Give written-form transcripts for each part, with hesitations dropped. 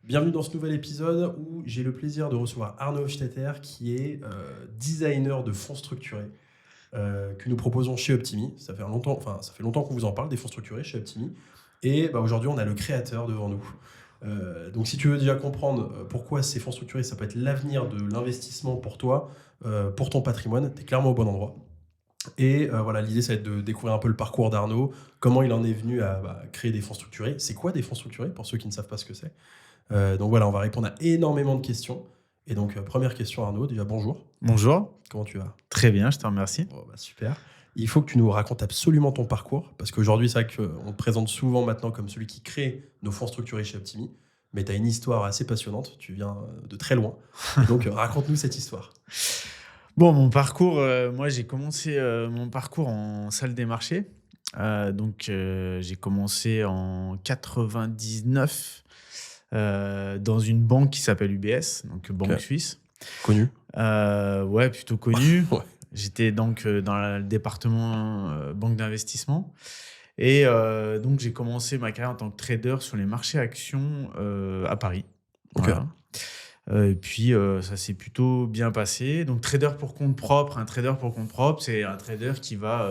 Bienvenue dans ce nouvel épisode où j'ai le plaisir de recevoir Arnaud Hofstetter qui est designer de fonds structurés que nous proposons chez Optimi. Ça fait longtemps qu'on vous en parle des fonds structurés chez Optimi. Et aujourd'hui, on a le créateur devant nous. Donc si tu veux déjà comprendre pourquoi ces fonds structurés, ça peut être l'avenir de l'investissement pour toi, pour ton patrimoine, tu es clairement au bon endroit. Et voilà, l'idée, ça va être de découvrir un peu le parcours d'Arnaud, comment il en est venu à créer des fonds structurés. C'est quoi des fonds structurés, pour ceux qui ne savent pas ce que c'est? Donc voilà, on va répondre à énormément de questions. Et donc, première question, Arnaud, déjà bonjour. Bonjour. Comment tu vas? Très bien, je te remercie. Oh, super. Il faut que tu nous racontes absolument ton parcours, parce qu'aujourd'hui, c'est vrai qu'on te présente souvent maintenant comme celui qui crée nos fonds structurés chez Optimi, mais tu as une histoire assez passionnante, tu viens de très loin. Et donc, raconte-nous cette histoire. Bon, mon parcours, moi j'ai commencé mon parcours en salle des marchés. J'ai commencé en 99 dans une banque qui s'appelle UBS, donc banque suisse. Connu? Ouais, plutôt connu. Ouais. J'étais donc dans le département banque d'investissement. Et donc j'ai commencé ma carrière en tant que trader sur les marchés actions à Paris. Ok. Voilà. Et puis, ça s'est plutôt bien passé. Donc, trader pour compte propre. Un trader pour compte propre, c'est un trader qui va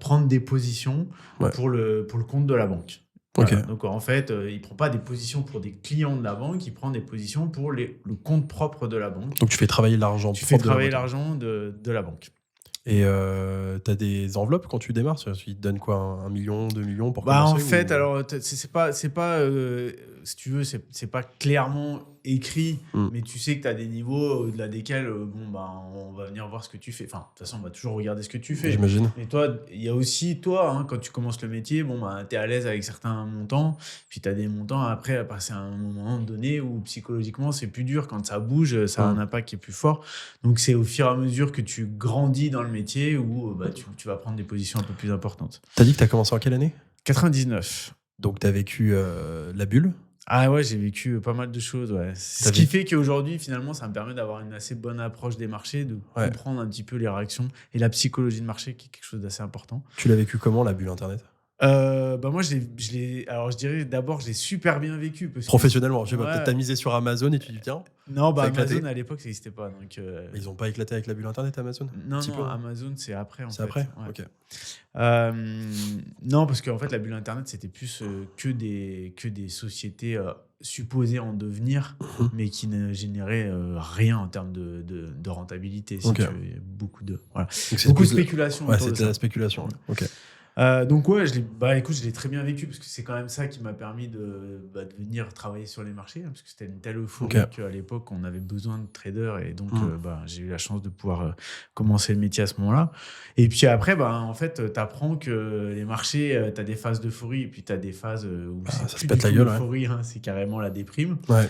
prendre des positions pour le compte de la banque. Voilà. Ok. Donc, en fait, il ne prend pas des positions pour des clients de la banque, il prend des positions pour le compte propre de la banque. Donc, tu fais travailler l'argent. Tu fais travailler l'argent de la banque. Et tu as des enveloppes quand tu démarres? Ils te donnent quoi, 1 million, 2 millions pour commencer? En fait, alors, c'est pas si tu veux, c'est pas clairement écrit, mais tu sais que tu as des niveaux au-delà desquels, on va venir voir ce que tu fais. Enfin, de toute façon, on va toujours regarder ce que tu fais. J'imagine. Mais toi, il y a aussi, toi, quand tu commences le métier, tu es à l'aise avec certains montants, puis tu as des montants après, à passer à un moment donné où psychologiquement, c'est plus dur. Quand ça bouge, ça a un impact qui est plus fort. Donc, c'est au fur et à mesure que tu grandis dans le métier où tu vas prendre des positions un peu plus importantes. T'as dit que tu as commencé en quelle année? 99. Donc, tu as vécu la bulle? Ah ouais, j'ai vécu pas mal de choses, ouais. Ce qui fait qu'aujourd'hui, finalement, ça me permet d'avoir une assez bonne approche des marchés, de comprendre un petit peu les réactions et la psychologie de marché, qui est quelque chose d'assez important. Tu l'as vécu comment, la bulle Internet? Moi, je dirais d'abord, je l'ai super bien vécu. Professionnellement, je sais pas, peut-être t'as misé sur Amazon et tu dis tiens. Non, Amazon à l'époque, ça n'existait pas. Donc, ils n'ont pas éclaté avec la bulle Internet, Amazon? Non, Amazon, c'est après. C'est après? Ouais. Ok. Non, parce qu'en fait, la bulle Internet, c'était plus que des sociétés supposées en devenir, mais qui ne généraient rien en termes de rentabilité. Beaucoup de spéculation. Ouais, c'était la spéculation. Ok. Donc ouais, je l'ai très bien vécu parce que c'est quand même ça qui m'a permis de venir travailler sur les marchés, parce que c'était une telle euphorie qu'à l'époque on avait besoin de traders, et donc j'ai eu la chance de pouvoir commencer le métier à ce moment-là. Et puis après, en fait, t'apprends que les marchés, t'as des phases d'euphorie et puis t'as des phases où ça c'est se plus pète du la tout gueule, l'euphorie, c'est carrément la déprime. Ouais.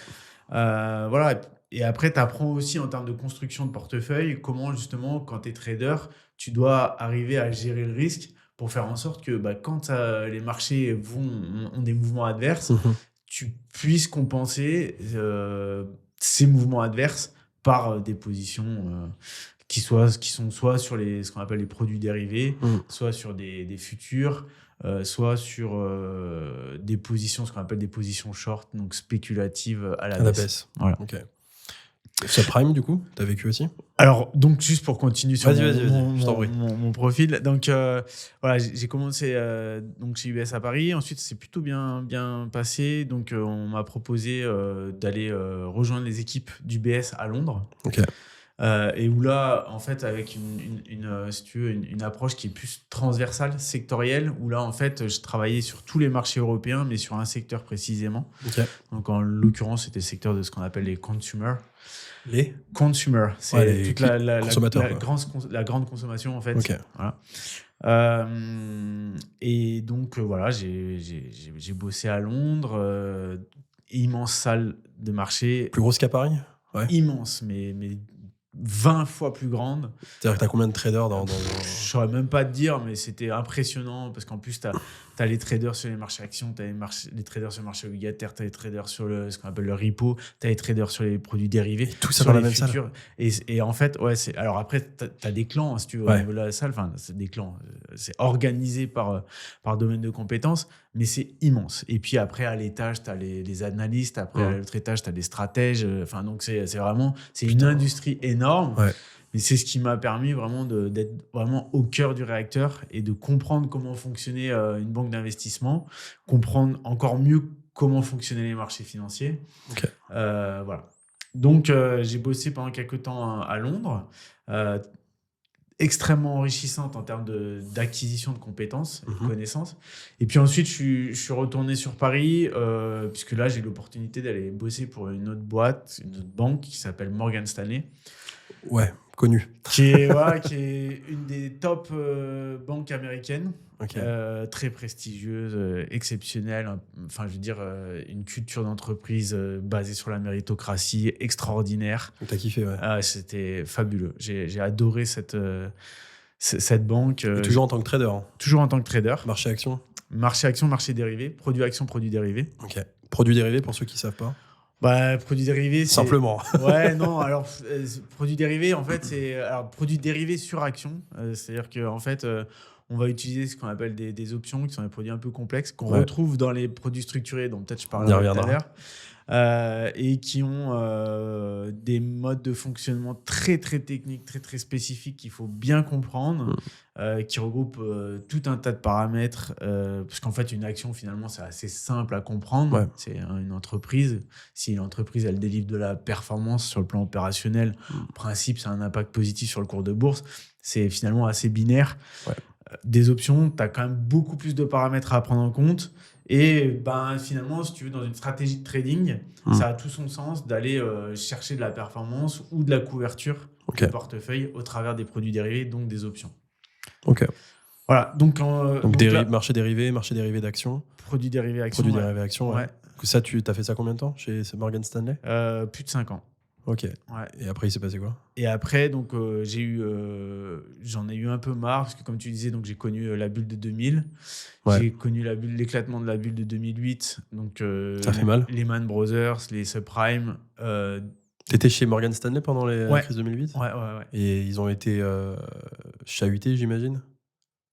Voilà. Et après, t'apprends aussi en termes de construction de portefeuille comment justement, quand t'es trader, tu dois arriver à gérer le risque pour faire en sorte que quand les marchés ont des mouvements adverses, tu puisses compenser ces mouvements adverses par des positions qui sont soit sur ce qu'on appelle les produits dérivés, soit sur des futurs, soit sur des positions, ce qu'on appelle des positions short, donc spéculatives à la baisse. Voilà. Ok. Subprime, du coup, t'as vécu aussi? Alors, donc, juste pour continuer sur mon profil, donc voilà, j'ai commencé donc chez UBS à Paris. Ensuite, c'est plutôt bien passé. Donc, on m'a proposé d'aller rejoindre les équipes d'UBS à Londres. Ok. Et où là, en fait, avec si tu veux, une approche qui est plus transversale, sectorielle, où là, en fait, je travaillais sur tous les marchés européens, mais sur un secteur précisément. Okay. Donc, en l'occurrence, c'était le secteur de ce qu'on appelle les consumers. Les consumer, c'est toute la grande consommation, en fait. Okay. Voilà. Et donc, voilà, j'ai bossé à Londres, immense salle de marché. Plus grosse qu'à Paris? Ouais. Immense, mais 20 fois plus grande. C'est-à-dire que tu as combien de traders dans... Je ne saurais même pas te dire, mais c'était impressionnant parce qu'en plus, tu as les traders sur les marchés actions, tu as les traders sur le marché obligataire, tu as les traders sur ce qu'on appelle le repo, tu as les traders sur les produits dérivés. Et tout ça dans la même salle. Et en fait, ouais, alors après, tu as des clans, si tu veux, au niveau de la salle. Enfin, c'est des clans. C'est organisé par domaine de compétences, mais c'est immense. Et puis après, à l'étage, tu as les analystes. Après, à l'autre étage, tu as des stratèges. Enfin, donc, c'est vraiment une industrie énorme. Ouais. Mais c'est ce qui m'a permis vraiment d'être vraiment au cœur du réacteur et de comprendre comment fonctionnait une banque d'investissement, comprendre encore mieux comment fonctionnaient les marchés financiers. Okay. Voilà. Donc, j'ai bossé pendant quelques temps à Londres, extrêmement enrichissante en termes d'acquisition de compétences et de connaissances. Et puis ensuite, je suis retourné sur Paris, puisque là, j'ai eu l'opportunité d'aller bosser pour une autre boîte, une autre banque qui s'appelle Morgan Stanley. Ouais, connu. Qui est une des top banques américaines, très prestigieuse, exceptionnelle. Enfin, je veux dire, une culture d'entreprise basée sur la méritocratie extraordinaire. T'as kiffé, ouais. C'était fabuleux. J'ai adoré cette banque. Et toujours en tant que trader. Toujours en tant que trader. Marché action. Marché action, marché dérivé. Produit action, produit dérivé. Ok. Produit dérivé pour ceux qui ne savent pas. Produits dérivés, c'est... Simplement. Ouais, non, alors, produits dérivés, en fait, c'est... Alors, produits dérivés sur action, c'est-à-dire qu'en fait, on va utiliser ce qu'on appelle des options, qui sont des produits un peu complexes, qu'on retrouve dans les produits structurés, dont peut-être je parlerai tout à l'heure, et qui ont des modes de fonctionnement très, très techniques, très, très spécifiques qu'il faut bien comprendre, qui regroupent tout un tas de paramètres, parce qu'en fait, une action, finalement, c'est assez simple à comprendre. Ouais. C'est une entreprise. Si l'entreprise, elle délivre de la performance sur le plan opérationnel, en principe, ça a un impact positif sur le cours de bourse. C'est finalement assez binaire. Ouais. Des options, tu as quand même beaucoup plus de paramètres à prendre en compte. Et finalement, si tu veux, dans une stratégie de trading, ça a tout son sens d'aller chercher de la performance ou de la couverture du portefeuille au travers des produits dérivés, donc des options. Ok. Voilà. Donc là, marché dérivé d'actions. Produits dérivés actions. Produits dérivés actions, ouais. Ça, tu as fait ça combien de temps chez Morgan Stanley ? Plus de 5 ans. Ok. Ouais. Et après, il s'est passé quoi ? Et après, donc, j'en ai eu un peu marre, parce que comme tu disais, donc, j'ai connu la bulle de 2000. Ouais. J'ai connu l'éclatement de la bulle de 2008. Donc, ça fait mal. Lehman Brothers, les subprimes. T'étais chez Morgan Stanley pendant la crise 2008 ? Ouais. Et ils ont été chahutés, j'imagine ?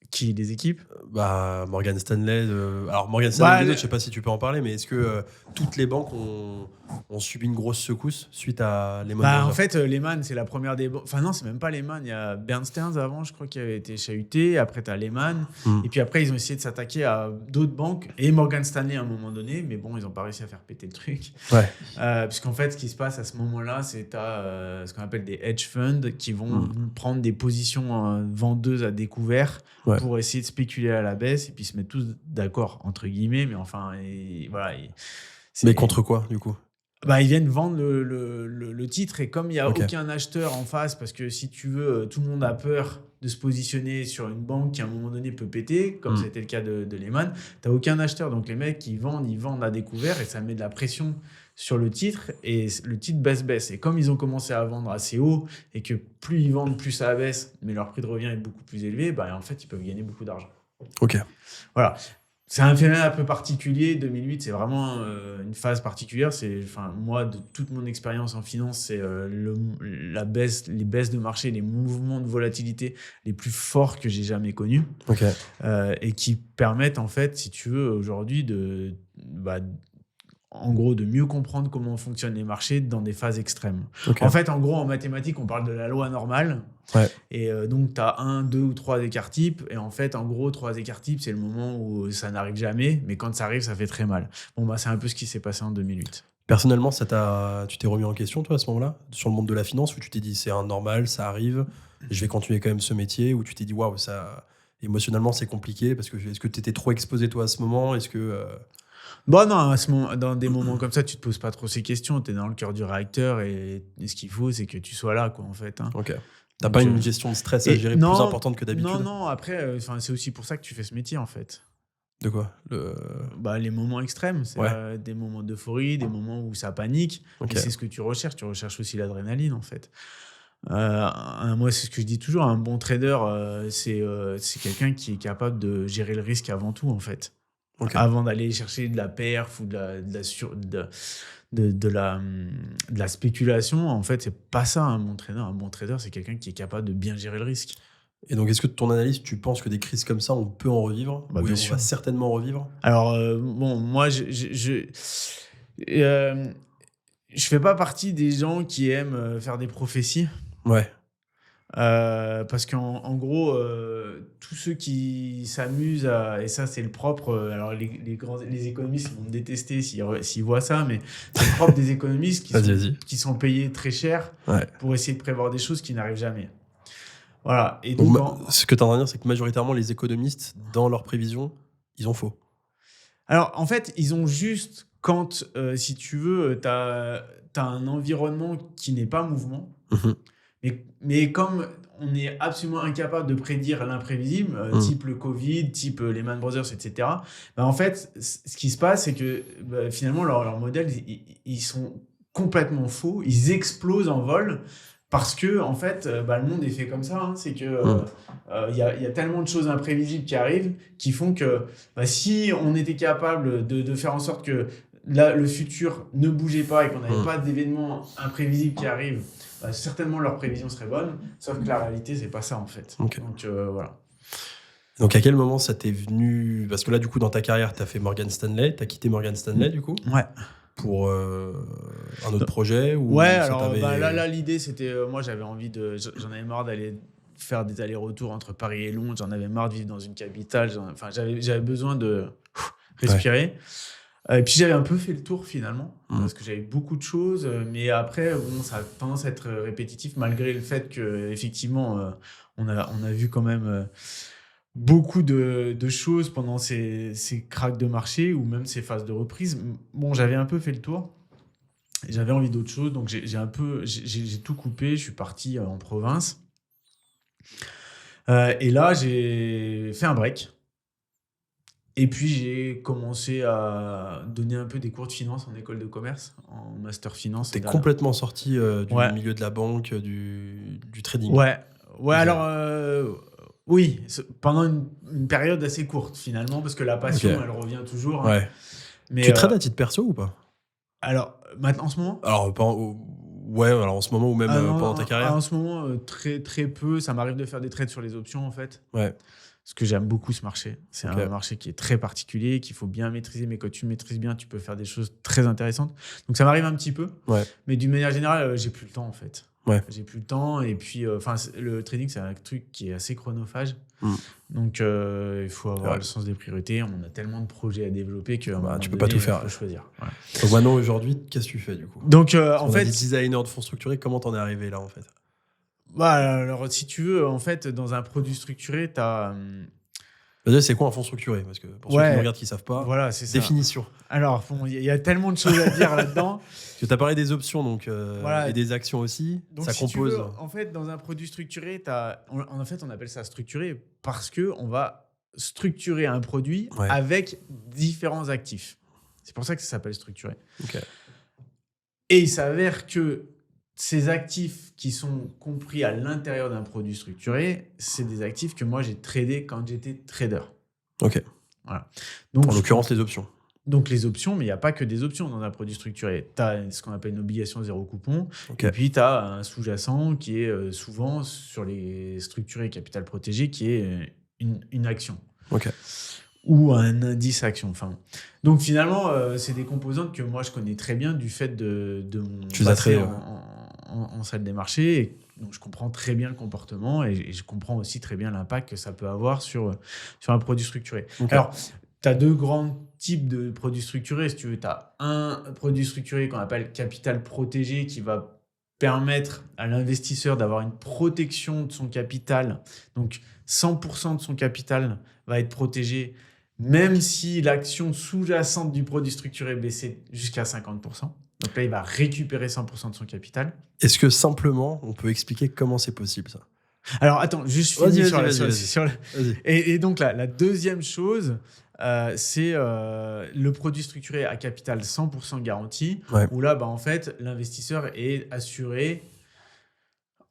Qui, les équipes ? Morgan Stanley. Alors, Morgan Stanley, je ne sais pas si tu peux en parler, mais est-ce que toutes les banques ont subi une grosse secousse suite à Lehman Brothers ? En fait, Lehman, c'est la première des banques. Enfin, non, c'est même pas Lehman. Il y a Bernstein avant, je crois, qui avait été chahuté. Après, tu as Lehman. Et puis après, ils ont essayé de s'attaquer à d'autres banques et Morgan Stanley à un moment donné. Mais bon, ils n'ont pas réussi à faire péter le truc. Ouais. Puisqu'en fait, ce qui se passe à ce moment-là, c'est que tu as ce qu'on appelle des hedge funds qui vont prendre des positions vendeuses à découvert pour essayer de spéculer à la baisse et puis se mettre tous d'accord, entre guillemets. Mais enfin, voilà. Mais contre quoi, du coup ? Ils viennent vendre le titre et comme il n'y a aucun acheteur en face, parce que si tu veux, tout le monde a peur de se positionner sur une banque qui à un moment donné peut péter, comme c'était le cas de Lehman, tu n'as aucun acheteur. Donc les mecs, ils vendent à découvert et ça met de la pression sur le titre et le titre baisse. Et comme ils ont commencé à vendre assez haut et que plus ils vendent, plus ça baisse, mais leur prix de revient est beaucoup plus élevé, en fait, ils peuvent gagner beaucoup d'argent. Ok. Voilà. C'est un phénomène un peu particulier. 2008, c'est vraiment une phase particulière. Moi, de toute mon expérience en finance, c'est les baisses de marché, les mouvements de volatilité les plus forts que j'ai jamais connus. Okay. Et qui permettent, en fait, si tu veux, aujourd'hui, en gros, de mieux comprendre comment fonctionnent les marchés dans des phases extrêmes. Okay. En fait, en gros, en mathématiques, on parle de la loi normale. Ouais. Et donc, tu as 1, 2 ou 3 écarts types. Et en fait, en gros, 3 écarts types, c'est le moment où ça n'arrive jamais. Mais quand ça arrive, ça fait très mal. C'est un peu ce qui s'est passé en 2008. Personnellement, tu t'es remis en question, toi, à ce moment-là, sur le monde de la finance, où tu t'es dit, c'est un normal, ça arrive, je vais continuer quand même ce métier, où tu t'es dit, waouh, ça, émotionnellement, c'est compliqué, parce que est-ce que tu étais trop exposé, toi, à ce moment ? Est-ce que... non, dans des moments comme ça, tu te poses pas trop ces questions. Tu es dans le cœur du réacteur et ce qu'il faut, c'est que tu sois là, quoi, en fait. Hein. Ok. T'as pas une gestion de stress à gérer plus importante que d'habitude ? Non. Après, c'est aussi pour ça que tu fais ce métier, en fait. De quoi ? Les moments extrêmes, c'est des moments d'euphorie, des moments où ça panique. Okay. Et c'est ce que tu recherches. Tu recherches aussi l'adrénaline, en fait. Moi, c'est ce que je dis toujours, un bon trader, c'est quelqu'un qui est capable de gérer le risque avant tout, en fait. Ok. Avant d'aller chercher de la perf ou de la spéculation, en fait, c'est pas ça un bon trader. Un bon trader, c'est quelqu'un qui est capable de bien gérer le risque. Et donc, est-ce que de ton analyse, tu penses que des crises comme ça, on peut en revivre? Bah, Oui, bien on sûr. va certainement en revivre. Alors, bon, moi, je fais pas partie des gens qui aiment faire des prophéties. Ouais. Parce en gros, tous ceux qui s'amusent à, et ça c'est le propre, alors les économistes vont me détester s'ils voient ça, mais c'est le propre des économistes Vas-y. qui sont payés très cher Ouais. pour essayer de prévoir des choses qui n'arrivent jamais. Voilà. Et Donc, donc, ce que tu es en train de dire, c'est que majoritairement, les économistes, dans leurs prévisions, ils ont faux. alors en fait, ils ont juste, quand, si tu veux, t'as un environnement qui n'est pas mouvement, Mhm. mais comme on est absolument incapable de prédire l'imprévisible, type le Covid, type Lehman Brothers, etc., bah en fait, ce qui se passe, c'est que finalement, leurs modèles, ils sont complètement faux, ils explosent en vol parce que, en fait, le monde est fait comme ça. Hein, c'est que il y a tellement de choses imprévisibles qui arrivent qui font que si on était capable de faire en sorte que le futur ne bougeait pas et qu'on n'avait pas d'événements imprévisibles qui arrivent, certainement leurs prévisions seraient bonnes, sauf que la réalité, c'est pas ça en fait. Ok. Donc voilà. Donc, à quel moment ça t'est venu? Parce que là, du coup, dans ta carrière, tu as fait Morgan Stanley, tu as quitté Morgan Stanley, du coup, Ouais. pour un autre projet ou Ouais, ça alors t'avait- là l'idée, c'était. Moi, j'avais envie de. J'en avais marre d'aller faire des allers-retours entre Paris et Londres, j'en avais marre de vivre dans une capitale, enfin, j'avais besoin de respirer. Et puis j'avais un peu fait le tour finalement, parce que j'avais beaucoup de choses, mais après, bon, ça a tendance à être répétitif, malgré le fait qu'effectivement, on a vu quand même beaucoup de choses pendant ces cracks de marché ou même ces phases de reprise. Bon, j'avais un peu fait le tour, et j'avais envie d'autre chose, donc j'ai tout coupé, je suis parti en province. Et là, j'ai fait un break. Et puis, j'ai commencé à donner un peu des cours de finance en école de commerce, en master finance. T'es complètement sorti du Ouais. milieu de la banque, du trading. Ouais, Ok. alors, oui, pendant une période assez courte, finalement, parce que la passion, Ok. elle revient toujours. Ouais. Mais, Tu trades à titre perso ou pas? alors, maintenant, en ce moment Alors, ouais, alors en ce moment ou même non, pendant ta carrière? en ce moment, très, très peu. Ça m'arrive de faire des trades sur les options, en fait. Ouais. Parce que j'aime beaucoup ce marché. C'est Ok. un marché qui est très particulier, qu'il faut bien maîtriser, mais quand tu le maîtrises bien, tu peux faire des choses très intéressantes. Donc ça m'arrive un petit peu, Ouais. mais d'une manière générale, j'ai plus le temps en fait. Ouais. J'ai plus le temps, et puis le trading, c'est un truc qui est assez chronophage. Donc il faut avoir le sens des priorités. On a tellement de projets à développer que tu peux pas tout faire. Il faut choisir. Voilà. Donc maintenant, aujourd'hui, qu'est-ce que tu fais du coup? Donc Parce en qu'on a fait, dit designer de fonds structurés, comment t'en es arrivé là en fait? alors si tu veux, en fait, dans un produit structuré, tu as Déjà, c'est quoi un fonds structuré? Parce que pour ceux qui nous regardent qui ne savent pas, voilà, c'est ça. définition. Alors, bon, il y a tellement de choses à dire là-dedans. Parce que tu as parlé des options donc, Voilà. et des actions aussi. Donc, ça si compose. tu veux, en fait, dans un produit structuré, en fait, on appelle ça structuré parce qu'on va structurer un produit avec différents actifs. C'est pour ça que ça s'appelle structuré. Ok. Et il s'avère que ces actifs qui sont compris à l'intérieur d'un produit structuré, c'est des actifs que moi, j'ai tradés quand j'étais trader. Ok. Voilà. Donc, en l'occurrence, les options. Donc, les options, mais il n'y a pas que des options dans un produit structuré. Tu as ce qu'on appelle une obligation zéro coupon, et puis tu as un sous-jacent qui est souvent sur les structurés capital protégé, qui est une action. Ok. Ou un indice action. Enfin, donc, finalement, c'est des composantes que moi, je connais très bien du fait de mon passé en salle des marchés. Et donc, je comprends très bien le comportement et je comprends aussi très bien l'impact que ça peut avoir sur un produit structuré. Okay. Alors, tu as deux grands types de produits structurés. Si tu veux, tu as un produit structuré qu'on appelle capital protégé qui va permettre à l'investisseur d'avoir une protection de son capital. Donc, 100% de son capital va être protégé, même si l'action sous-jacente du produit structuré baissait jusqu'à 50%. Donc là, il va récupérer 100% de son capital. Est-ce que simplement, on peut expliquer comment c'est possible, ça? Alors, attends, juste vas-y. Et donc, la deuxième chose, c'est le produit structuré à capital 100% garanti, où là, en fait, l'investisseur est assuré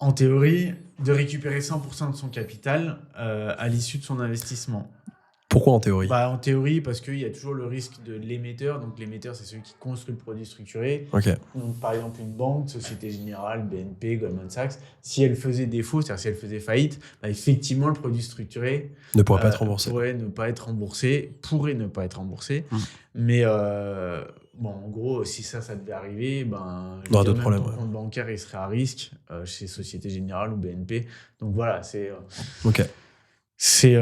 En théorie, de récupérer 100% de son capital à l'issue de son investissement. Pourquoi en théorie? En théorie, parce qu'il y a toujours le risque de l'émetteur. Donc, l'émetteur, c'est celui qui construit le produit structuré. Ok. Donc, par exemple, une banque, Société Générale, BNP, Goldman Sachs, si elle faisait défaut, c'est-à-dire si elle faisait faillite, effectivement, le produit structuré Ne pourrait pas être remboursé. pourrait ne pas être remboursé. Mais en gros, si ça devait arriver, Il y aura d'autres problèmes. Ton compte bancaire, il serait à risque chez Société Générale ou BNP. Donc voilà, c'est... Ok. C'est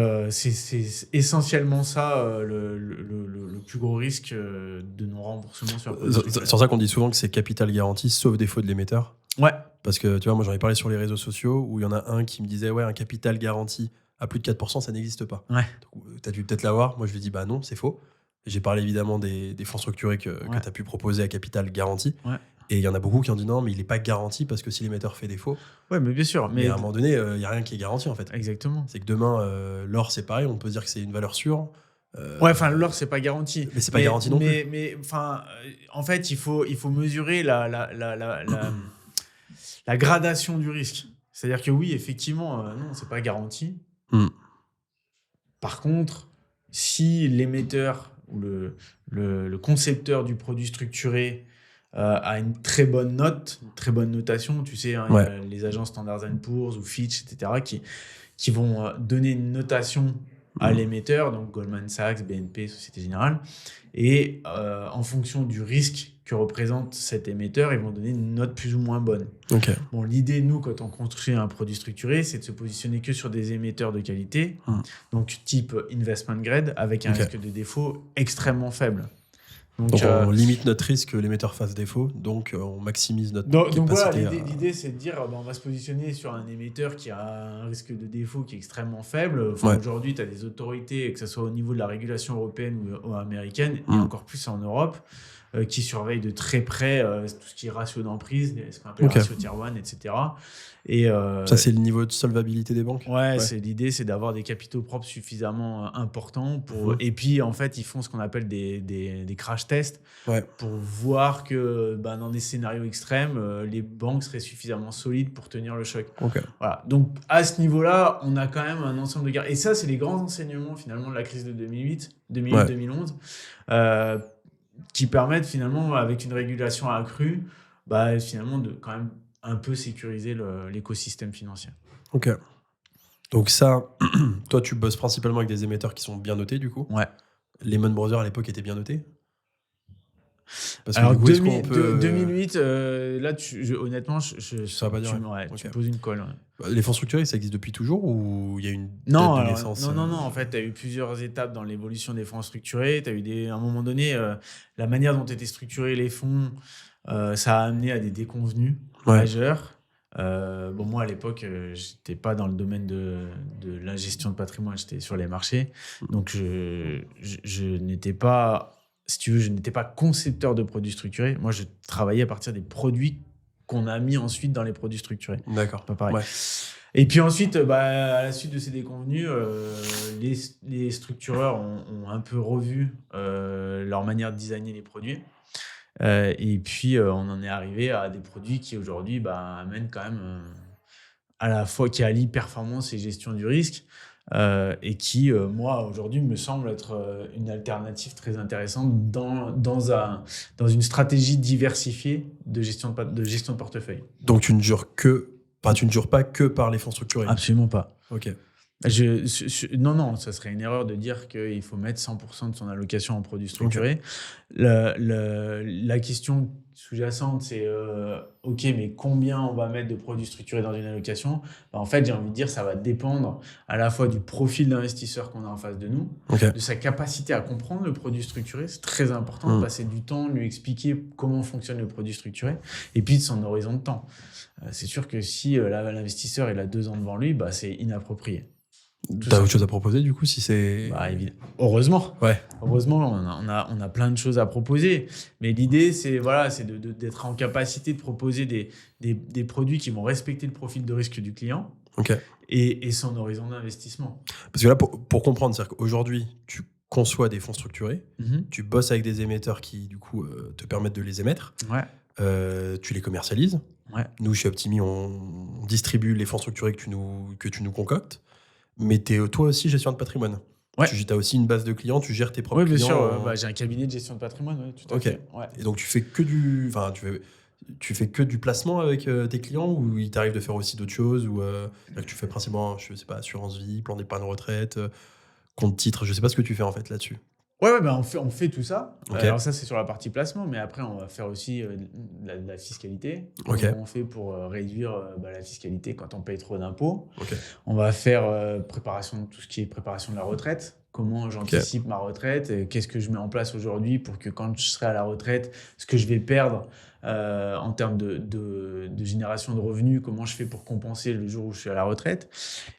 essentiellement ça le plus gros risque de non-remboursement sur le produit structuré. C'est pour ça qu'on dit souvent que c'est capital garanti, sauf défaut de l'émetteur. Ouais. Parce que tu vois, moi j'en ai parlé sur les réseaux sociaux où il y en a un qui me disait un capital garanti à plus de 4%, ça n'existe pas. Ouais. Tu as dû peut-être l'avoir. Moi je lui ai dit non, c'est faux. J'ai parlé évidemment des fonds structurés que tu as pu proposer à capital garanti. Ouais. Et il y en a beaucoup qui ont dit non, mais il n'est pas garanti parce que si l'émetteur fait défaut. Ouais, mais bien sûr. Mais à un moment donné, il n'y a rien qui est garanti en fait. Exactement. C'est que demain, l'or c'est pareil, on peut dire que c'est une valeur sûre. L'or c'est pas garanti. Mais c'est pas garanti non plus. Mais en fait, il faut mesurer la gradation du risque. C'est-à-dire que oui, effectivement, non, c'est pas garanti. Par contre, si l'émetteur ou le concepteur du produit structuré a une très bonne note, une très bonne notation, tu sais, les agences Standard & Poor's ou Fitch, etc., qui vont donner une notation à l'émetteur, donc Goldman Sachs, BNP, Société Générale, et en fonction du risque que représente cet émetteur, ils vont donner une note plus ou moins bonne. Okay. Bon, l'idée, nous, quand on construit un produit structuré, c'est de se positionner que sur des émetteurs de qualité, donc type investment grade, avec un risque de défaut extrêmement faible. Donc on limite notre risque que l'émetteur fasse défaut, donc on maximise notre capacité. Donc voilà, l'idée c'est de dire on va se positionner sur un émetteur qui a un risque de défaut qui est extrêmement faible. Aujourd'hui, tu as des autorités, que ce soit au niveau de la régulation européenne ou américaine, et encore plus en Europe, qui surveillent de très près tout ce qui est ratio d'emprise, ce qu'on appelle ratio tier 1, etc. Et, ça, c'est le niveau de solvabilité des banques. L'idée, c'est d'avoir des capitaux propres suffisamment importants. Et puis, en fait, ils font ce qu'on appelle des crash tests pour voir que dans des scénarios extrêmes, les banques seraient suffisamment solides pour tenir le choc. Voilà. Donc, à ce niveau-là, on a quand même un ensemble de gardes. Et ça, c'est les grands enseignements, finalement, de la crise de 2008-2011, qui permettent, finalement, avec une régulation accrue, finalement, de quand même un peu sécuriser l'écosystème financier. Ok. Donc ça, toi, tu bosses principalement avec des émetteurs qui sont bien notés, du coup. Ouais. Lehman Brothers, à l'époque, étaient bien notés. Parce que, alors, 2008, là, honnêtement, ça va pas dire. Tu poses une colle. Les fonds structurés, ça existe depuis toujours ou il y a une date de naissance? Non. En fait, tu as eu plusieurs étapes dans l'évolution des fonds structurés. Tu as eu à un moment donné, la manière dont étaient structurés les fonds, ça a amené à des déconvenus majeurs. Moi, à l'époque, j'étais pas dans le domaine de la gestion de patrimoine, j'étais sur les marchés. Donc, je n'étais pas, si tu veux, je n'étais pas concepteur de produits structurés. Moi, je travaillais à partir des produits qu'on a mis ensuite dans les produits structurés. D'accord. Pas pareil. Et puis ensuite, à la suite de ces déconvenus, les structureurs ont un peu revu leur manière de designer les produits. Et puis, on en est arrivé à des produits qui aujourd'hui amènent quand même à la fois qui allient performance et gestion du risque et qui, moi, aujourd'hui, me semble être une alternative très intéressante dans une stratégie diversifiée de gestion de portefeuille. Donc, tu ne jures pas que par les fonds structurés? Absolument pas. Ok. Non, ça serait une erreur de dire qu'il faut mettre 100% de son allocation en produits structurés. La question sous-jacente, c'est mais combien on va mettre de produits structurés dans une allocation? En fait, j'ai envie de dire ça va dépendre à la fois du profil d'investisseur qu'on a en face de nous, de sa capacité à comprendre le produit structuré. C'est très important de passer du temps, de lui expliquer comment fonctionne le produit structuré, et puis de son horizon de temps. C'est sûr que si l'investisseur il a 2 ans devant lui, c'est inapproprié. T'as autre chose à proposer du coup si c'est... Heureusement. Ouais. Heureusement, on a plein de choses à proposer. Mais l'idée, c'est d'être en capacité de proposer des produits qui vont respecter le profil de risque du client et son horizon d'investissement. Parce que là, pour comprendre, c'est-à-dire qu'aujourd'hui, tu conçois des fonds structurés, tu bosses avec des émetteurs qui, du coup, te permettent de les émettre, tu les commercialises. Ouais. Nous, chez Optimi, on distribue les fonds structurés que tu nous concoctes. Mais tu es toi aussi gestion de patrimoine. Ouais. Tu as aussi une base de clients, tu gères tes propres Oui, bien clients. sûr. J'ai un cabinet de gestion de patrimoine, ouais, tout à Ok. fait. Ouais. Et donc, tu fais que tu fais que du placement avec tes clients ou il t'arrive de faire aussi d'autres choses ou que tu fais principalement, je sais pas, assurance vie, plan d'épargne retraite, compte titre, je sais pas ce que tu fais en fait là-dessus. Ouais, on fait tout ça. Ok. Alors ça, c'est sur la partie placement, mais après, on va faire aussi de la fiscalité. Ok. Comment on fait pour réduire la fiscalité quand on paye trop d'impôts. Ok. On va faire préparation de tout ce qui est préparation de la retraite. Comment j'anticipe ma retraite, qu'est-ce que je mets en place aujourd'hui pour que quand je serai à la retraite, ce que je vais perdre en termes de génération de revenus, comment je fais pour compenser le jour où je suis à la retraite.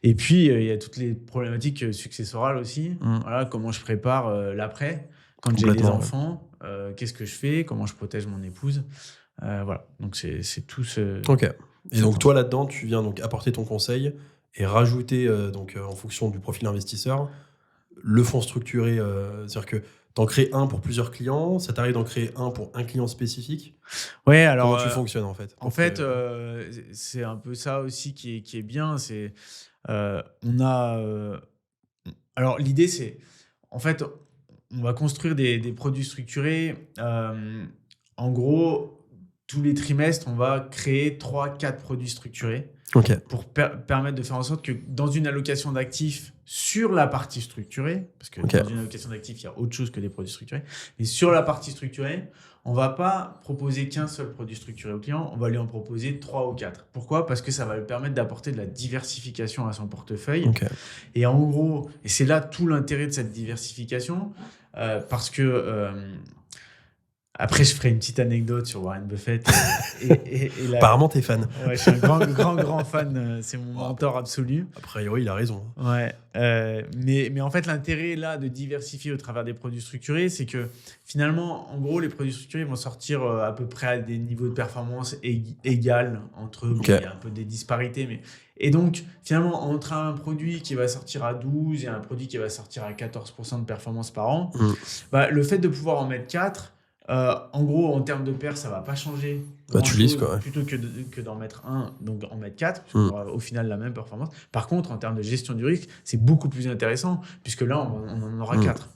Et puis, il y a toutes les problématiques successorales aussi. Voilà, comment je prépare l'après, quand j'ai des Complètement, enfants, qu'est-ce que je fais, comment je protège mon épouse. Voilà, donc c'est tout ce... Ok. Et ce donc qu'on toi là-dedans, tu viens donc apporter ton conseil et rajouter en fonction du profil investisseur le fonds structuré, c'est-à-dire que t'en crées un pour plusieurs clients, ça t'arrive d'en créer un pour un client spécifique. Ouais, alors... Comment tu fonctionnes en fait? En fait, c'est un peu ça aussi qui est bien. C'est, on a... alors, l'idée, c'est... En fait, on va construire des produits structurés. En gros, tous les trimestres, on va créer 3-4 produits structurés Ok. pour permettre de faire en sorte que dans une allocation d'actifs sur la partie structurée, parce que dans une allocation d'actifs, il y a autre chose que des produits structurés, mais sur la partie structurée, on ne va pas proposer qu'un seul produit structuré au client, on va lui en proposer 3 ou 4. Pourquoi ? Parce que ça va lui permettre d'apporter de la diversification à son portefeuille. Ok. Et en gros, et c'est là tout l'intérêt de cette diversification, parce que... après, je ferai une petite anecdote sur Warren Buffett. Apparemment, t'es fan. Ouais, je suis un grand fan. C'est mon mentor absolu. A priori, il a raison. Ouais. Mais en fait, l'intérêt là de diversifier au travers des produits structurés, c'est que finalement, en gros, les produits structurés vont sortir à peu près à des niveaux de performance égales entre eux. Ok. Bon, il y a un peu des disparités, mais... Et donc, finalement, entre un produit qui va sortir à 12 et un produit qui va sortir à 14% de performance par an, le fait de pouvoir en mettre 4... en gros, en termes de paire, ça va pas changer. Tu lises quoi. Plutôt que d'en mettre un, donc en mettre 4, puisqu'on aura au final la même performance. Par contre, en termes de gestion du risque, c'est beaucoup plus intéressant, puisque là, on en aura 4.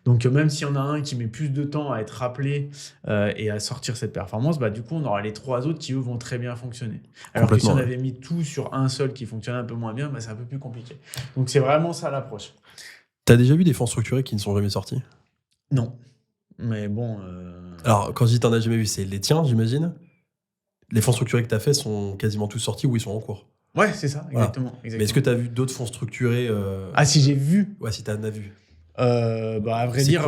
Donc, même s'il y en a un qui met plus de temps à être rappelé et à sortir cette performance, du coup, on aura les 3 autres qui, eux, vont très bien fonctionner. Alors que si on avait mis tout sur un seul qui fonctionnait un peu moins bien, c'est un peu plus compliqué. Donc, c'est vraiment ça l'approche. T'as déjà vu des fonds structurés qui ne sont jamais sortis ? Non. Mais bon... Alors, quand je dis t'en as jamais vu, c'est les tiens, j'imagine. Les fonds structurés que t'as fait sont quasiment tous sortis ou ils sont en cours. Ouais, c'est ça, exactement. Mais est-ce que t'as vu d'autres fonds structurés Ah, si j'ai vu. Ouais, si t'en as vu. À vrai dire,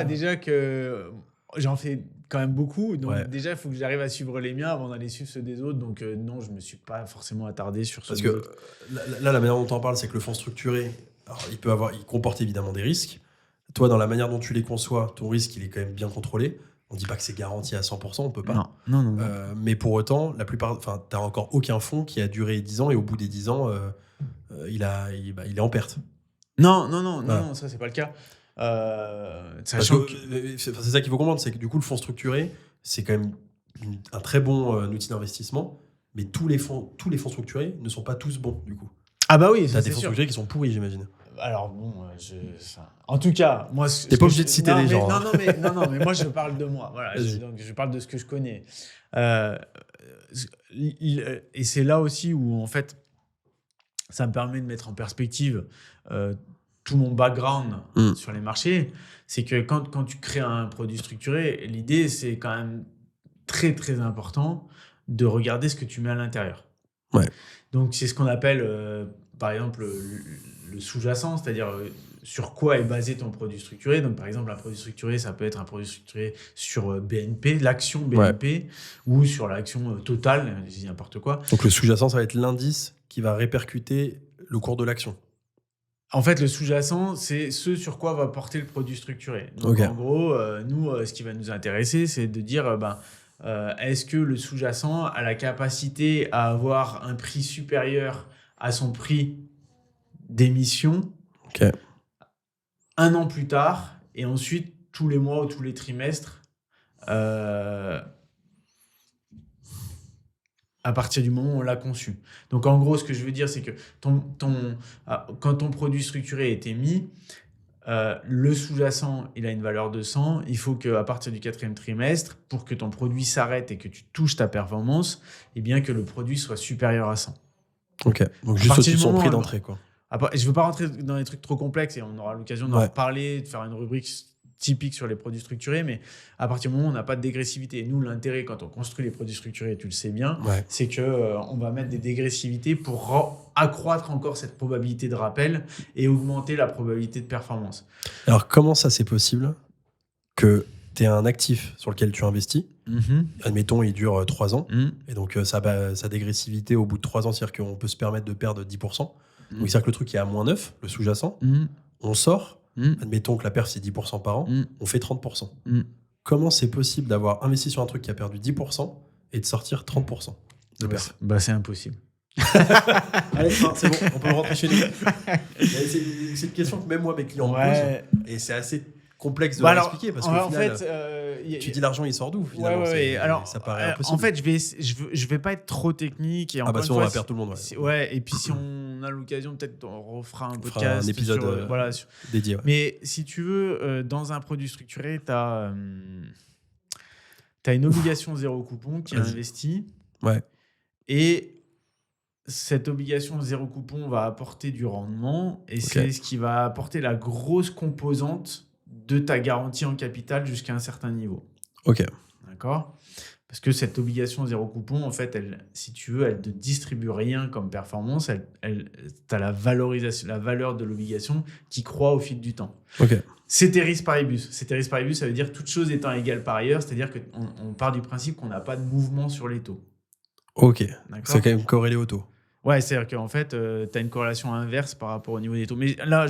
déjà que j'en fais quand même beaucoup. Donc déjà, il faut que j'arrive à suivre les miens avant d'aller suivre ceux des autres. Donc non, je me suis pas forcément attardé sur ceux des autres. Parce que là, la manière dont t'en parles, c'est que le fonds structuré, alors, il comporte évidemment des risques. Toi, dans la manière dont tu les conçois, ton risque, il est quand même bien contrôlé. On ne dit pas que c'est garanti à 100%, on peut pas. Non. Mais pour autant, t'as encore aucun fonds qui a duré 10 ans et au bout des 10 ans, il est en perte. Non, ça, c'est pas le cas. C'est ça qu'il faut comprendre, c'est que du coup, le fonds structuré, c'est quand même un très bon outil d'investissement, mais tous les fonds structurés ne sont pas tous bons, du coup. Ah bah oui, t'as des fonds structurés qui sont pourris, j'imagine. Alors bon, en tout cas, moi... T'es pas obligé de citer les gens. Non, mais moi, je parle de moi. Voilà, donc je parle de ce que je connais. Et c'est là aussi où, en fait, ça me permet de mettre en perspective tout mon background sur les marchés. C'est que quand tu crées un produit structuré, l'idée, c'est quand même très, très important de regarder ce que tu mets à l'intérieur. Ouais. Donc, c'est ce qu'on appelle, par exemple, le sous-jacent, c'est-à-dire sur quoi est basé ton produit structuré. Donc, par exemple, un produit structuré, ça peut être un produit structuré sur BNP, l'action BNP, ou sur l'action Total, je dis n'importe quoi. Donc, le sous-jacent, ça va être l'indice qui va répercuter le cours de l'action. En fait, le sous-jacent, c'est ce sur quoi va porter le produit structuré. Donc, en gros, nous, ce qui va nous intéresser, c'est de dire... est-ce que le sous-jacent a la capacité à avoir un prix supérieur à son prix d'émission un an plus tard, et ensuite tous les mois ou tous les trimestres à partir du moment où on l'a conçu. Donc, en gros, ce que je veux dire, c'est que quand ton produit structuré est émis, le sous-jacent, il a une valeur de 100. Il faut qu'à partir du 4e trimestre, pour que ton produit s'arrête et que tu touches ta performance, eh bien que le produit soit supérieur à 100. Ok, donc juste au-dessus de son prix d'entrée, quoi. Après, je ne veux pas rentrer dans des trucs trop complexes et on aura l'occasion d'en reparler, de faire une rubrique typique sur les produits structurés, mais à partir du moment où on n'a pas de dégressivité, nous, l'intérêt quand on construit les produits structurés, tu le sais bien, c'est qu'on va mettre des dégressivités pour accroître encore cette probabilité de rappel et augmenter la probabilité de performance. Alors, comment ça, c'est possible que tu aies un actif sur lequel tu investis, admettons, il dure 3 ans, et donc sa dégressivité au bout de 3 ans, c'est-à-dire qu'on peut se permettre de perdre 10%, donc c'est-à-dire que le truc est à moins 9, le sous-jacent, on sort, admettons que la perf c'est 10% par an, on fait 30%. Comment c'est possible d'avoir investi sur un truc qui a perdu 10% et de sortir 30% de perf? C'est impossible. Allez, c'est bon, on peut rentrer chez nous. C'est une question que même moi mes clients me posent et c'est assez complexe de l'expliquer parce qu'au final, tu dis l'argent il sort d'où finalement, alors, ça paraît impossible. En fait, je vais pas être trop technique et on va perdre tout le monde. Et puis si on a l'occasion, peut-être on refera un podcast, un épisode dédié. Mais si tu veux, dans un produit structuré, tu as une obligation zéro coupon qui est investie. Et cette obligation zéro coupon va apporter du rendement et c'est ce qui va apporter la grosse composante de ta garantie en capital jusqu'à un certain niveau. D'accord ? Parce que cette obligation zéro coupon, en fait, si tu veux, elle ne te distribue rien comme performance. Tu as la valeur de l'obligation qui croît au fil du temps. Ceteris paribus. Ceteris paribus, ça veut dire toute chose étant égale par ailleurs, c'est-à-dire qu'on part du principe qu'on n'a pas de mouvement sur les taux. C'est quand même corrélé au taux. C'est-à-dire qu'en fait, tu as une corrélation inverse par rapport au niveau des taux. Mais là,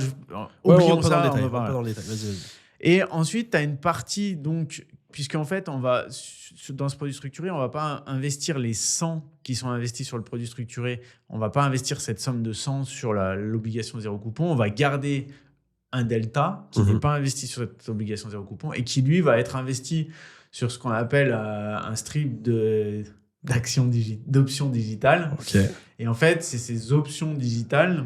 oublions ça. On va pas dans le détail. Vas-y. Et ensuite, tu as une partie, donc, puisqu'en fait, dans ce produit structuré, on ne va pas investir les 100 qui sont investis sur le produit structuré. On ne va pas investir cette somme de 100 sur l'obligation zéro coupon. On va garder un delta qui n'est pas investi sur cette obligation zéro coupon et qui, lui, va être investi sur ce qu'on appelle un strip d'options digitales. Et en fait, c'est ces options digitales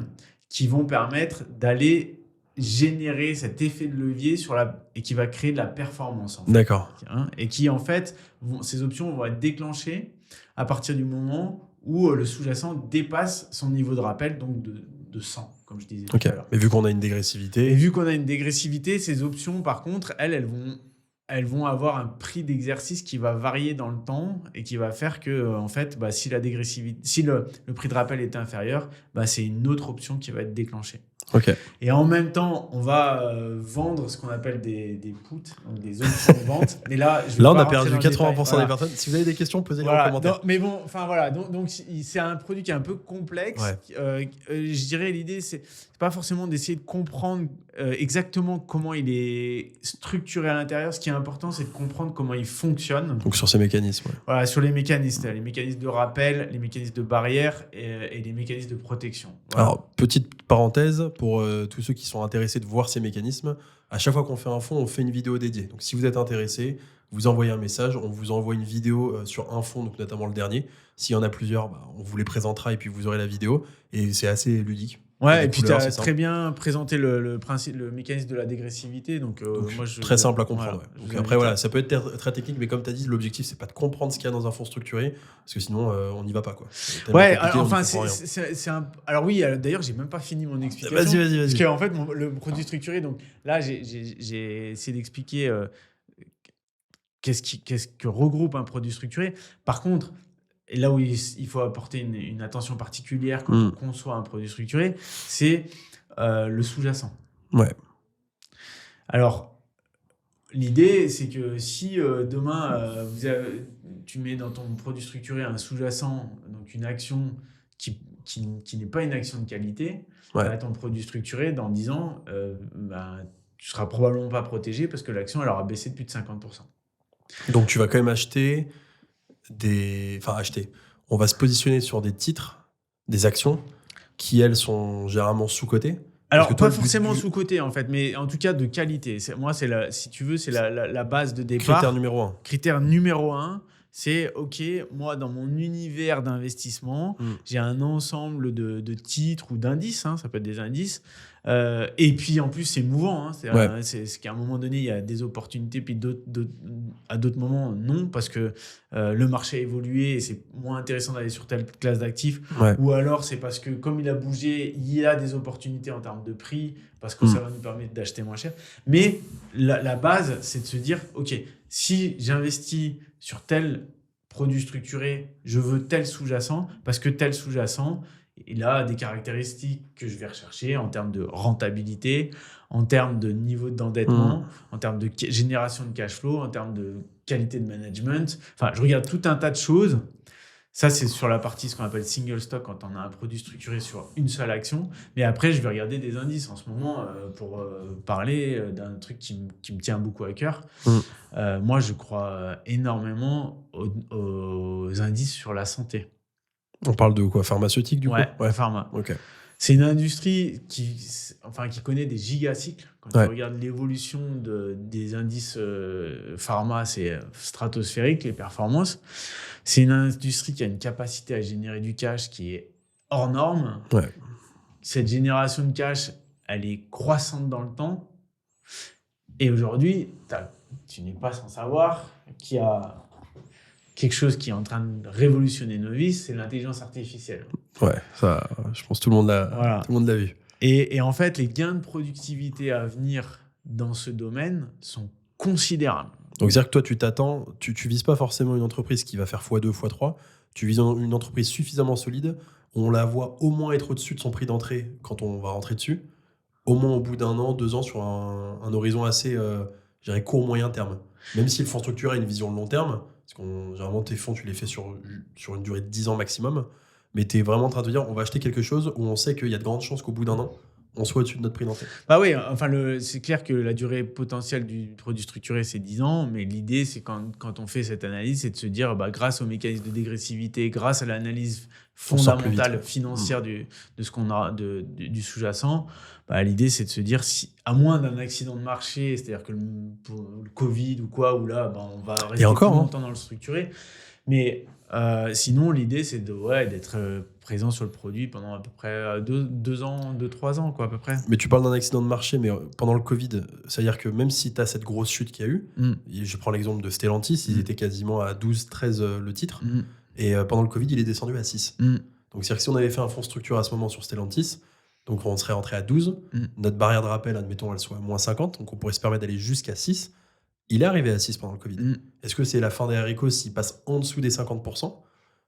qui vont permettre d'aller générer cet effet de levier et qui va créer de la performance. En fait. D'accord. Et qui, en fait, ces options vont être déclenchées à partir du moment où le sous-jacent dépasse son niveau de rappel, donc de 100, comme je disais tout à l'heure. Mais vu qu'on a une dégressivité... Et vu qu'on a une dégressivité, ces options, par contre, elles vont avoir un prix d'exercice qui va varier dans le temps et qui va faire que, en fait, si le prix de rappel est inférieur, c'est une autre option qui va être déclenchée. Et en même temps, on va vendre ce qu'on appelle des puts, donc des options de vente. Mais là, on a perdu 80% des personnes. Si vous avez des questions, posez-les en commentaire. Mais bon, donc c'est un produit qui est un peu complexe. Je dirais l'idée, c'est pas forcément d'essayer de comprendre exactement comment il est structuré à l'intérieur. Ce qui est important, c'est de comprendre comment il fonctionne. Donc sur ces mécanismes. Voilà, sur les mécanismes de rappel, les mécanismes de barrière et les mécanismes de protection. Alors, petite parenthèse, pour tous ceux qui sont intéressés de voir ces mécanismes, à chaque fois qu'on fait un fonds, on fait une vidéo dédiée. Donc si vous êtes intéressé, vous envoyez un message, on vous envoie une vidéo sur un fonds, donc notamment le dernier. S'il y en a plusieurs, on vous les présentera et puis vous aurez la vidéo. Et c'est assez ludique. Et puis tu as très bien présenté le mécanisme de la dégressivité. Donc très simple à comprendre. Donc après, ça peut être très technique, mais comme tu as dit, l'objectif, c'est pas de comprendre ce qu'il y a dans un fonds structuré, parce que sinon, on n'y va pas. Alors oui, d'ailleurs, j'ai même pas fini mon explication. Vas-y. Parce qu'en fait, le produit structuré, donc là, j'ai essayé d'expliquer qu'est-ce que regroupe un produit structuré. Par contre, et là où il faut apporter une attention particulière quand on conçoit un produit structuré, c'est le sous-jacent. Alors, l'idée, c'est que si demain, tu mets dans ton produit structuré un sous-jacent, donc une action qui n'est pas une action de qualité, ton produit structuré, dans 10 ans, tu ne seras probablement pas protégé parce que l'action, elle aura baissé de plus de 50%. Donc, tu vas quand même acheter... on va se positionner sur des titres, des actions qui, elles, sont généralement sous-cotées. Alors, pas forcément sous-cotées, en fait, mais en tout cas de qualité. Si tu veux, c'est la base de départ. Critère numéro 1. Critère numéro 1, C'est OK, moi, dans mon univers d'investissement, Mm. j'ai un ensemble de titres ou d'indices, hein, ça peut être des indices. Et puis, en plus, c'est mouvant. Hein, Ouais. c'est qu'à un moment donné, il y a des opportunités, puis à d'autres moments, non, parce que le marché a évolué et c'est moins intéressant d'aller sur telle classe d'actifs. Ouais. Ou alors, c'est parce que comme il a bougé, il y a des opportunités en termes de prix, parce que Mm. ça va nous permettre d'acheter moins cher. Mais la base, c'est de se dire, OK, si j'investis sur tel produit structuré, je veux tel sous-jacent, parce que tel sous-jacent, il a des caractéristiques que je vais rechercher en termes de rentabilité, en termes de niveau d'endettement, en termes de génération de cash flow, en termes de qualité de management. Enfin, je regarde tout un tas de choses. Ça, c'est sur la partie ce qu'on appelle single stock, quand on a un produit structuré sur une seule action. Mais après, je vais regarder des indices en ce moment pour parler d'un truc qui me tient beaucoup à cœur. Moi, je crois énormément aux indices sur la santé. On parle de quoi? Pharmaceutique, du coup? Ouais, la pharma. Ok. C'est une industrie qui connaît des gigacycles. Quand Ouais. tu regardes l'évolution des indices pharma, c'est stratosphérique, les performances. C'est une industrie qui a une capacité à générer du cash qui est hors norme. Ouais. Cette génération de cash, elle est croissante dans le temps. Et aujourd'hui, tu n'es pas sans savoir qu'il y a quelque chose qui est en train de révolutionner nos vies, c'est l'intelligence artificielle. Ouais, ça, je pense que tout le monde l'a vu. Et en fait, les gains de productivité à venir dans ce domaine sont considérables. Donc, c'est-à-dire que toi, tu t'attends, tu vises pas forcément une entreprise qui va faire x2, x3, tu vises une entreprise suffisamment solide, on la voit au moins être au-dessus de son prix d'entrée quand on va rentrer dessus, au moins au bout d'1 an, 2 ans, sur un horizon assez, je dirais, court, moyen terme. Même si le fonds structuré a une vision de long terme, parce que généralement, tes fonds, tu les fais sur une durée de 10 ans maximum, mais tu es vraiment en train de te dire, on va acheter quelque chose où on sait qu'il y a de grandes chances qu'au bout d'1 an, on soit au-dessus de notre prix d'entrée. Bah oui, enfin, c'est clair que la durée potentielle du produit structuré, c'est 10 ans, mais l'idée, c'est quand on fait cette analyse, c'est de se dire, bah, grâce au mécanisme de dégressivité, grâce à l'analyse fondamentale financière de ce qu'on a, du sous-jacent, bah, l'idée, c'est de se dire, à moins d'un accident de marché, c'est-à-dire que le Covid ou quoi, où là, bah, on va rester plus longtemps dans le structuré, mais sinon, l'idée, c'est d'être présent sur le produit pendant à peu près 2 ans, 2-3 ans, quoi, à peu près. Mais tu parles d'un accident de marché, mais pendant le Covid, c'est-à-dire que même si tu as cette grosse chute qu'il y a eu, et je prends l'exemple de Stellantis, ils étaient quasiment à 12-13 le titre, et pendant le Covid, il est descendu à 6. Donc, c'est-à-dire que si on avait fait un fonds structuré à ce moment sur Stellantis, donc on serait rentré à 12, notre barrière de rappel, admettons, elle soit à moins 50, donc on pourrait se permettre d'aller jusqu'à 6. Il est arrivé à 6 pendant le Covid. Est-ce que c'est la fin des haricots s'il passe en dessous des 50%?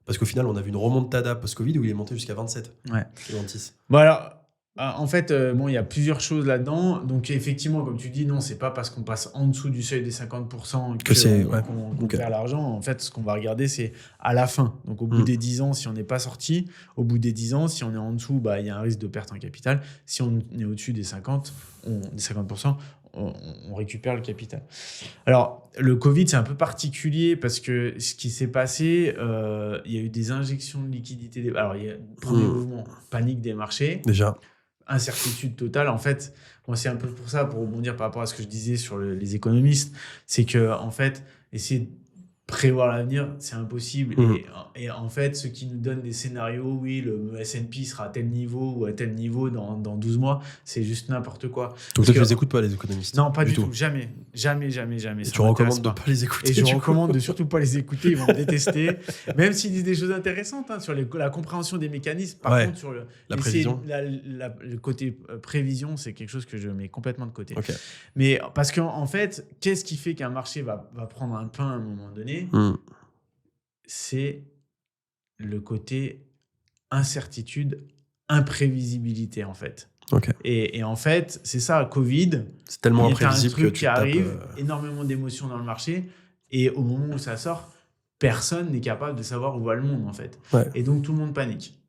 Parce qu'au final, on a vu une remontada post-Covid où il est monté jusqu'à 27. Ouais. Stellantis. Bon, alors, en fait, il y a plusieurs choses là-dedans. Donc, effectivement, comme tu dis, non, c'est pas parce qu'on passe en dessous du seuil des 50% qu'on perd l'argent. En fait, ce qu'on va regarder, c'est à la fin. Donc, au bout des 10 ans, si on n'est pas sorti, au bout des 10 ans, si on est en dessous, bah, y a un risque de perte en capital. Si on est au-dessus des 50%, on récupère le capital. Alors, le Covid, c'est un peu particulier parce que ce qui s'est passé, il y a eu des injections de liquidités. Alors, il y a premier mouvement, panique des marchés. Déjà. Incertitude totale. En fait, moi, c'est un peu pour ça, pour rebondir par rapport à ce que je disais sur les économistes, c'est que, en fait, essayer de prévoir l'avenir, c'est impossible. Et en fait, ceux qui nous donnent des scénarios, oui, le S&P sera à tel niveau ou à tel niveau dans 12 mois, c'est juste n'importe quoi. Donc toi, tu les écoutes pas, les économistes? Non, pas du tout. Jamais. Et tu recommandes de pas les écouter? Et je recommande de surtout pas les écouter, ils vont me détester. Même s'ils disent des choses intéressantes sur la compréhension des mécanismes. Par contre, sur la prévision. le côté prévision, c'est quelque chose que je mets complètement de côté. Okay. Mais parce qu'en fait, qu'est-ce qui fait qu'un marché va prendre un pain à un moment donné? C'est le côté incertitude, imprévisibilité, en fait. Okay. Et en fait, c'est ça, Covid. C'est tellement imprévisible que tu arrive, énormément d'émotions dans le marché, et au moment où ça sort, personne n'est capable de savoir où va le monde, en fait. Ouais. Et donc, tout le monde panique.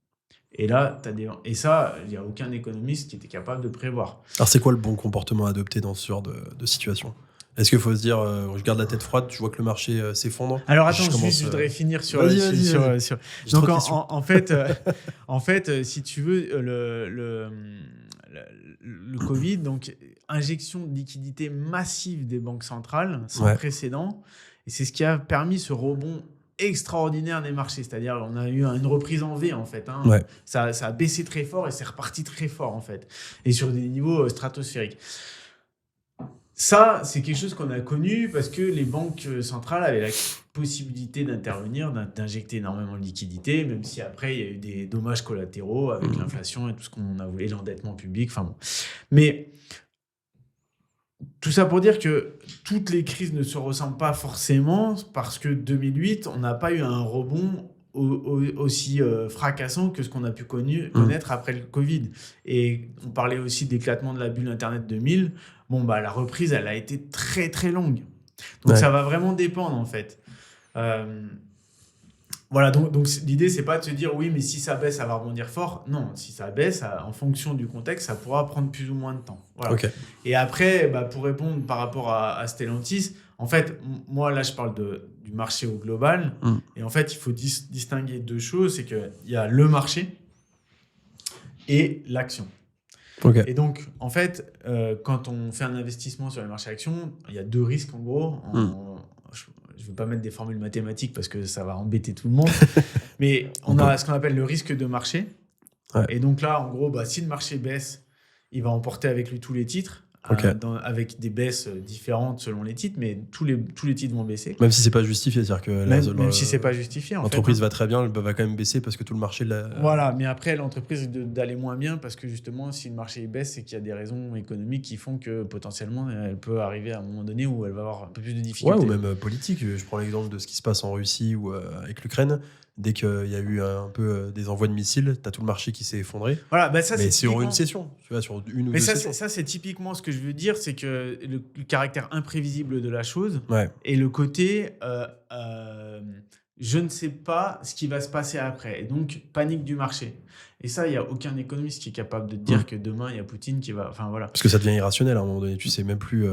Et là, et ça, il n'y a aucun économiste qui était capable de prévoir. Alors, c'est quoi le bon comportement à adopter dans ce genre de situation? Est-ce qu'il faut se dire, je garde la tête froide, je vois que le marché s'effondre? Alors attends, je voudrais finir sur... Vas-y. Donc en fait, si tu veux, le Covid, donc injection de liquidité massive des banques centrales, sans précédent, et c'est ce qui a permis ce rebond extraordinaire des marchés. C'est-à-dire, on a eu une reprise en V, en fait. Hein. Ouais. Ça a baissé très fort et c'est reparti très fort, en fait. Et sur des niveaux stratosphériques. Ça, c'est quelque chose qu'on a connu parce que les banques centrales avaient la possibilité d'intervenir, d'injecter énormément de liquidités, même si après, il y a eu des dommages collatéraux avec l'inflation et tout ce qu'on a voulu, et l'endettement public. Enfin bon. Mais tout ça pour dire que toutes les crises ne se ressemblent pas forcément parce que 2008, on n'a pas eu un rebond aussi fracassant que ce qu'on a pu connaître après le Covid. Et on parlait aussi d'éclatement de la bulle Internet 2000. Bon, bah, la reprise, elle a été très, très longue. Donc, ça va vraiment dépendre, en fait. Voilà, donc l'idée, c'est pas de se dire, oui, mais si ça baisse, ça va rebondir fort. Non, si ça baisse, en fonction du contexte, ça pourra prendre plus ou moins de temps. Voilà. Ok. Et après, bah, pour répondre par rapport à Stellantis, en fait, moi, là, je parle du marché au global. Et en fait, il faut distinguer deux choses. C'est qu'il y a le marché et l'action. Ok. Et donc, en fait, quand on fait un investissement sur les marchés actions, il y a deux risques, en gros. Je ne vais pas mettre des formules mathématiques parce que ça va embêter tout le monde. Mais on a ce qu'on appelle le risque de marché. Ouais. Et donc là, en gros, si le marché baisse, il va emporter avec lui tous les titres. Avec des baisses différentes selon les titres, mais tous les titres vont baisser. Même si c'est pas justifié, c'est-à-dire que même si c'est pas justifié, l'entreprise va très bien, elle va quand même baisser parce que tout le marché Voilà, mais après l'entreprise risque d'aller moins bien parce que justement, si le marché baisse, c'est qu'il y a des raisons économiques qui font que potentiellement, elle peut arriver à un moment donné où elle va avoir un peu plus de difficultés. Ouais, ou même politique. Je prends l'exemple de ce qui se passe en Russie ou avec l'Ukraine. Dès qu'il y a eu un peu des envois de missiles, t'as tout le marché qui s'est effondré. Voilà, bah ça, mais c'est sur une session, tu vois, sur une ou deux sessions. Ça, c'est typiquement ce que je veux dire, c'est que le caractère imprévisible de la chose Ouais. et le côté je ne sais pas ce qui va se passer après. Et donc, panique du marché. Et ça, il n'y a aucun économiste qui est capable de dire que demain, il y a Poutine qui va... Enfin, voilà. Parce que ça devient irrationnel à un moment donné, tu sais même plus...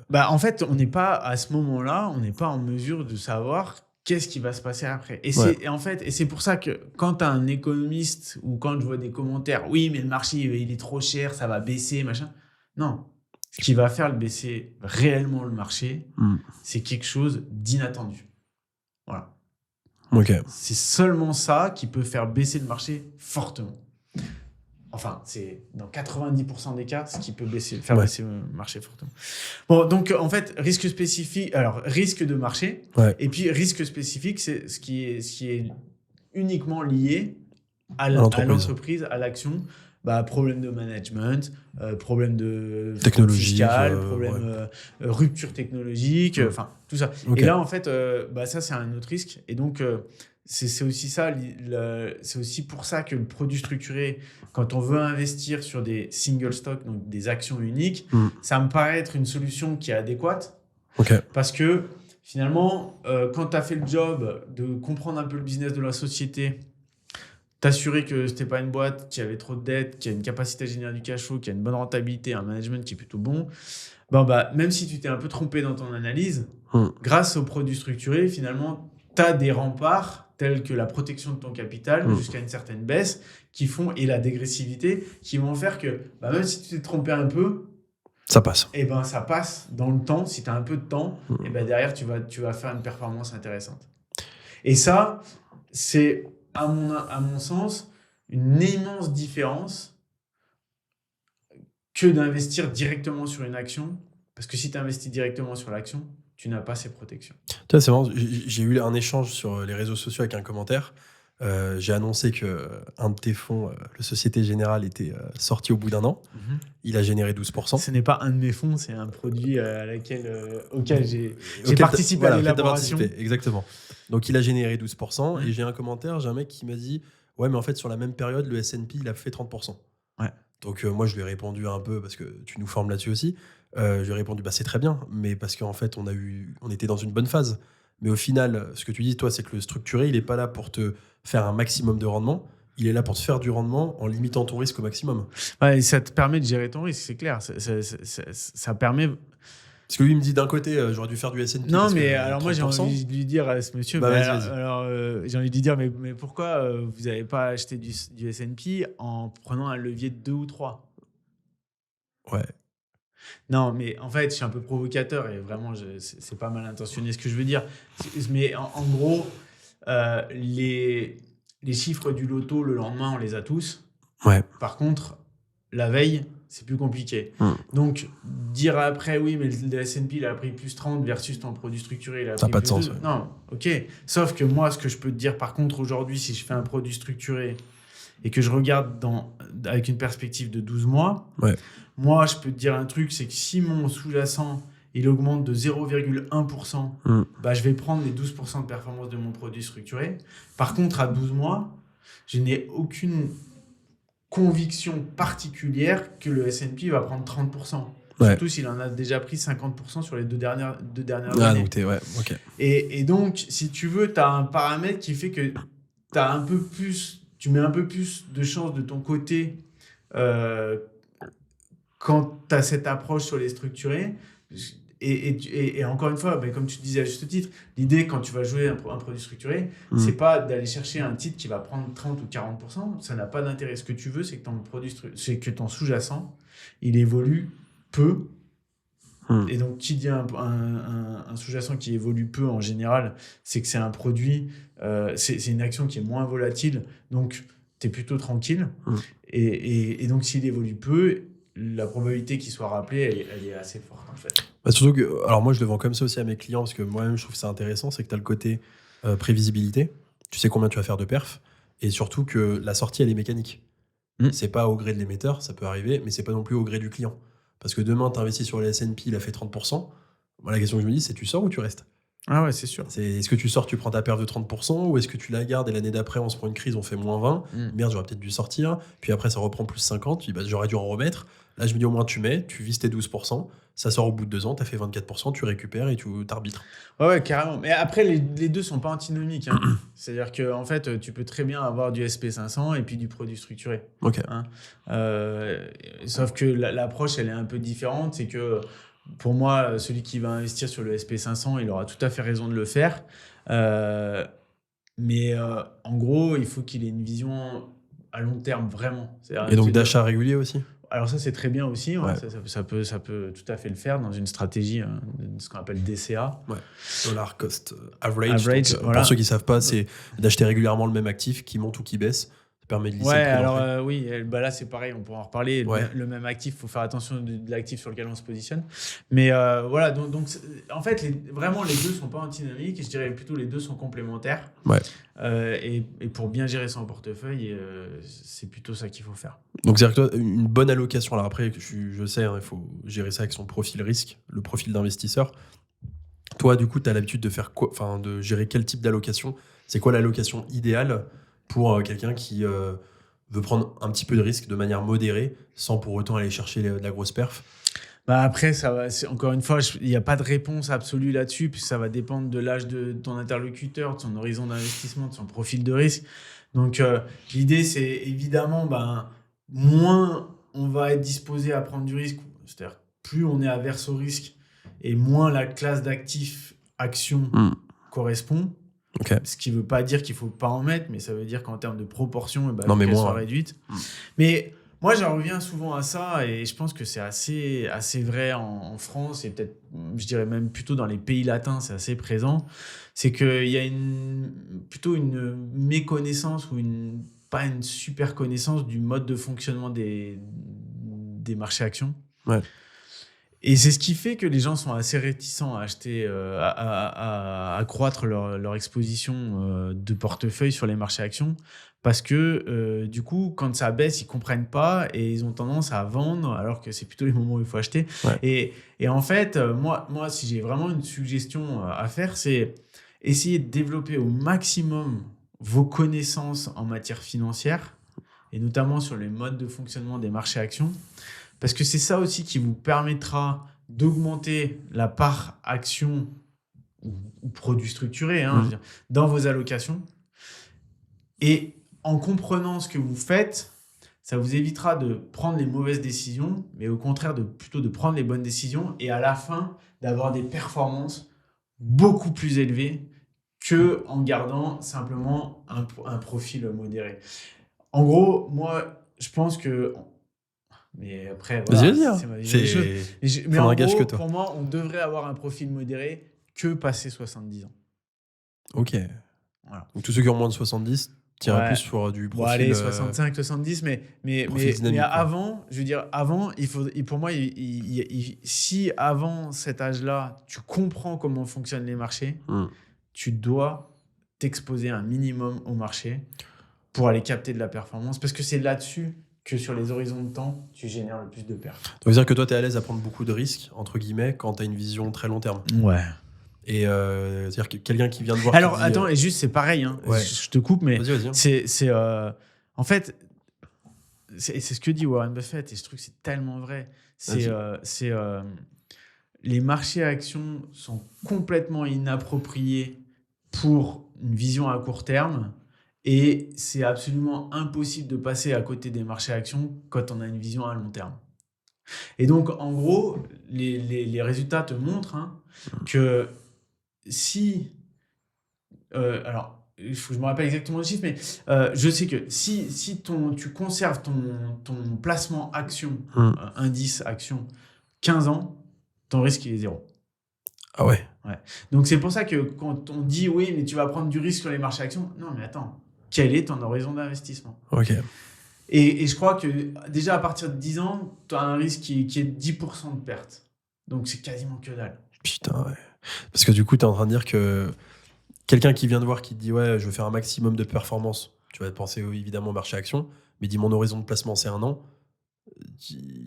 Bah, en fait, on n'est pas, à ce moment-là, on n'est pas en mesure de savoir qu'est-ce qui va se passer après. Et c'est pour ça que quand tu as un économiste ou quand je vois des commentaires, oui, mais le marché, il est trop cher, ça va baisser, machin. Non. Ce qui va faire baisser réellement le marché, c'est quelque chose d'inattendu. Voilà. Okay. C'est seulement ça qui peut faire baisser le marché fortement. Enfin, c'est dans 90% des cas ce qui peut faire baisser le marché fortement. Bon, donc en fait, risque spécifique, alors risque de marché, et puis risque spécifique, c'est ce qui est uniquement lié à l'entreprise, à l'action. Bah, problème de management, problème de fiscal, problème rupture technologique, enfin tout ça. Okay. Et là, en fait, ça c'est un autre risque. Et donc, c'est aussi ça, c'est aussi pour ça que le produit structuré, quand on veut investir sur des single stocks, donc des actions uniques, ça me paraît être une solution qui est adéquate. Okay. Parce que finalement, quand tu as fait le job de comprendre un peu le business de la société, t'assurer que c'était pas une boîte qui avait trop de dettes, qui a une capacité à générer du cash flow, qui a une bonne rentabilité, un management qui est plutôt bon, même si tu t'es un peu trompé dans ton analyse, grâce aux produits structurés, finalement, tu as des remparts tels que la protection de ton capital jusqu'à une certaine baisse et la dégressivité qui vont faire que même si tu t'es trompé un peu, ça passe. Et ça passe dans le temps. Si tu as un peu de temps, et derrière, tu vas faire une performance intéressante. Et ça, c'est... à mon sens, une immense différence que d'investir directement sur une action. Parce que si tu investis directement sur l'action, tu n'as pas ces protections. Tu vois, c'est marrant, j'ai eu un échange sur les réseaux sociaux avec un commentaire. J'ai annoncé qu'un de tes fonds, le Société Générale, était sorti au bout d'un an. Il a généré 12%. Ce n'est pas un de mes fonds, c'est un produit auquel j'ai participé à l'élaboration. Exactement. Donc, il a généré 12%. Et j'ai un commentaire, j'ai un mec qui m'a dit « Ouais, mais en fait, sur la même période, le S&P, il a fait 30%. » Donc, moi, je lui ai répondu un peu, parce que tu nous formes là-dessus aussi. Je lui ai répondu « C'est très bien, mais parce qu'en fait, on était dans une bonne phase. » Mais au final, ce que tu dis, toi, c'est que le structuré, il n'est pas là pour te faire un maximum de rendement. Il est là pour te faire du rendement en limitant ton risque au maximum. Et ça te permet de gérer ton risque, c'est clair. Ça permet... Parce que lui, il me dit d'un côté, j'aurais dû faire du S&P. Non, mais alors moi, j'ai envie de lui dire à ce monsieur, j'ai envie de lui dire, mais pourquoi vous n'avez pas acheté du S&P en prenant un levier de 2 ou 3 ? Ouais. Non, mais en fait, je suis un peu provocateur et vraiment, c'est pas mal intentionné ce que je veux dire. Mais en gros, les chiffres du loto, le lendemain, on les a tous. Ouais. Par contre, la veille, c'est plus compliqué. Mm. Donc, dire après, oui, mais le S&P, il a pris plus 30 versus ton produit structuré, il a Ça n'a pris pas de plus sens. 2. Ouais. Non, ok. Sauf que moi, ce que je peux te dire, par contre, aujourd'hui, si je fais un produit structuré et que je regarde avec une perspective de 12 mois, Ouais. moi, je peux te dire un truc, c'est que si mon sous-jacent, il augmente de 0,1%, bah, je vais prendre les 12% de performance de mon produit structuré. Par contre, à 12 mois, je n'ai aucune conviction particulière que le S&P va prendre 30%. Ouais. Surtout s'il en a déjà pris 50% sur les deux dernières Ah, années. donc ok. Et donc, si tu veux, tu as un paramètre qui fait que tu mets un peu plus de chance de ton côté quand tu as cette approche sur les structurés. Et encore une fois, comme tu disais à juste titre, l'idée quand tu vas jouer un produit structuré, c'est pas d'aller chercher un titre qui va prendre 30 ou 40%. Ça n'a pas d'intérêt. Ce que tu veux, c'est que ton sous-jacent, il évolue peu. Et donc, qui dit un sous-jacent qui évolue peu en général, c'est que c'est un produit, c'est une action qui est moins volatile. Donc, tu es plutôt tranquille. Et donc, s'il évolue peu, la probabilité qu'il soit rappelé, elle est assez forte en fait. Bah, surtout que, alors moi je le vends comme ça aussi à mes clients parce que moi-même je trouve ça intéressant, c'est que tu as le côté prévisibilité, tu sais combien tu vas faire de perf, et surtout que la sortie elle est mécanique. C'est pas au gré de l'émetteur, ça peut arriver, mais c'est pas non plus au gré du client. Parce que demain tu investis sur le S&P, il a fait 30%, moi la question que je me dis c'est tu sors ou tu restes? Ah ouais, c'est sûr. Est-ce que tu sors, tu prends ta perf de 30%, ou est-ce que tu la gardes et l'année d'après on se prend une crise, on fait moins 20, merde j'aurais peut-être dû sortir, puis après ça reprend plus 50, puis bah, j'aurais dû en remettre. Là je me dis au moins tu vises tes 12%, ça sort au bout de 2 ans, t'as fait 24%, tu récupères et tu t'arbitres. Ouais, carrément. Mais après, les deux sont pas antinomiques. Hein. C'est-à-dire que en fait, tu peux très bien avoir du SP500 et puis du produit structuré. Ok. Hein. Sauf que l'approche, elle est un peu différente. C'est que pour moi, celui qui va investir sur le SP500, il aura tout à fait raison de le faire. Mais en gros, il faut qu'il ait une vision à long terme, vraiment. Et donc d'achat régulier aussi? Alors ça, c'est très bien aussi. Ouais. Ouais. Ça peut tout à fait le faire dans une stratégie, ce qu'on appelle DCA. Ouais. Dollar Cost Average. Donc, voilà. Pour ceux qui ne savent pas, c'est d'acheter régulièrement le même actif qui monte ou qui baisse. Ça permet de lisser le prix alors oui, là c'est pareil, on pourra en reparler. Ouais. Le même actif, il faut faire attention de l'actif sur lequel on se positionne. Mais voilà, donc en fait, vraiment les deux ne sont pas antinomiques. Je dirais plutôt les deux sont complémentaires. Ouais. Et pour bien gérer son portefeuille, c'est plutôt ça qu'il faut faire. Donc c'est-à-dire que toi, une bonne allocation, alors après je sais, hein, il faut gérer ça avec son profil risque, le profil d'investisseur. Toi du coup tu as l'habitude de faire quoi, enfin de gérer quel type d'allocation? C'est quoi l'allocation idéale pour quelqu'un qui veut prendre un petit peu de risque de manière modérée sans pour autant aller chercher de la grosse perf? Après, encore une fois, il n'y a pas de réponse absolue là-dessus, puisque ça va dépendre de l'âge de ton interlocuteur, de son horizon d'investissement, de son profil de risque. Donc, l'idée, c'est évidemment, moins on va être disposé à prendre du risque, c'est-à-dire plus on est averse au risque et moins la classe d'actifs action correspond. Okay. Ce qui ne veut pas dire qu'il ne faut pas en mettre, mais ça veut dire qu'en termes de proportion, qu'elle soit réduite. Mais moi, j'en reviens souvent à ça et je pense que c'est assez vrai en France et peut-être, je dirais même plutôt dans les pays latins, c'est assez présent. C'est qu'il y a plutôt une méconnaissance ou pas une super connaissance du mode de fonctionnement des marchés actions. Ouais. Et c'est ce qui fait que les gens sont assez réticents à acheter, à accroître leur exposition de portefeuille sur les marchés actions. Parce que du coup, quand ça baisse, ils ne comprennent pas et ils ont tendance à vendre alors que c'est plutôt les moments où il faut acheter. Ouais. Et en fait, moi, si j'ai vraiment une suggestion à faire, c'est essayer de développer au maximum vos connaissances en matière financière et notamment sur les modes de fonctionnement des marchés actions. Parce que c'est ça aussi qui vous permettra d'augmenter la part action ou produits structurés je veux dire, dans vos allocations. Et en comprenant ce que vous faites, ça vous évitera de prendre les mauvaises décisions, mais au contraire plutôt de prendre les bonnes décisions et à la fin d'avoir des performances beaucoup plus élevées qu'en gardant simplement un profil modéré. En gros, moi, je pense que... Mais après, voilà, c'est ma vision des choses. Mais en gros, pour moi, on devrait avoir un profil modéré que passé 70 ans. Ok. Voilà. Donc tous ceux qui ont moins de 70 tirent Ouais. plus sur du Bon, profil. allez, 65, 70, mais dynamique, quoi. avant, je veux dire, avant, pour moi, si avant cet âge-là, tu comprends comment fonctionnent les marchés, tu dois t'exposer un minimum au marché pour aller capter de la performance, parce que c'est là-dessus que sur les horizons de temps, tu génères le plus de perf. Ça veut dire que toi, tu es à l'aise à prendre beaucoup de risques, entre guillemets, quand tu as une vision très long terme. Ouais. Et c'est-à-dire que quelqu'un qui vient de voir. Alors, qui dit, attends, et juste, c'est pareil, hein, Ouais. je te coupe, mais Vas-y. en fait, c'est ce que dit Warren Buffett, et je trouve que c'est tellement vrai. Les marchés actions sont complètement inappropriés pour une vision à court terme, et c'est absolument impossible de passer à côté des marchés actions quand on a une vision à long terme. Et donc, en gros, les résultats te montrent que si... alors, il faut que je me rappelle exactement le chiffre, mais je sais que si tu conserves ton placement action, indice action, 15 ans, ton risque, il est 0. Ah ouais. Donc, c'est pour ça que quand on dit, oui, mais tu vas prendre du risque sur les marchés actions, non, mais attends, quel est ton horizon d'investissement ? Ok. Et je crois que déjà, à partir de 10 ans, tu as un risque qui est 10% de perte. Donc, c'est quasiment que dalle. Putain, ouais. Parce que du coup, tu es en train de dire que quelqu'un qui vient de voir, qui te dit, ouais, je veux faire un maximum de performance, tu vas penser évidemment au marché action, mais dit, mon horizon de placement, c'est 1 an.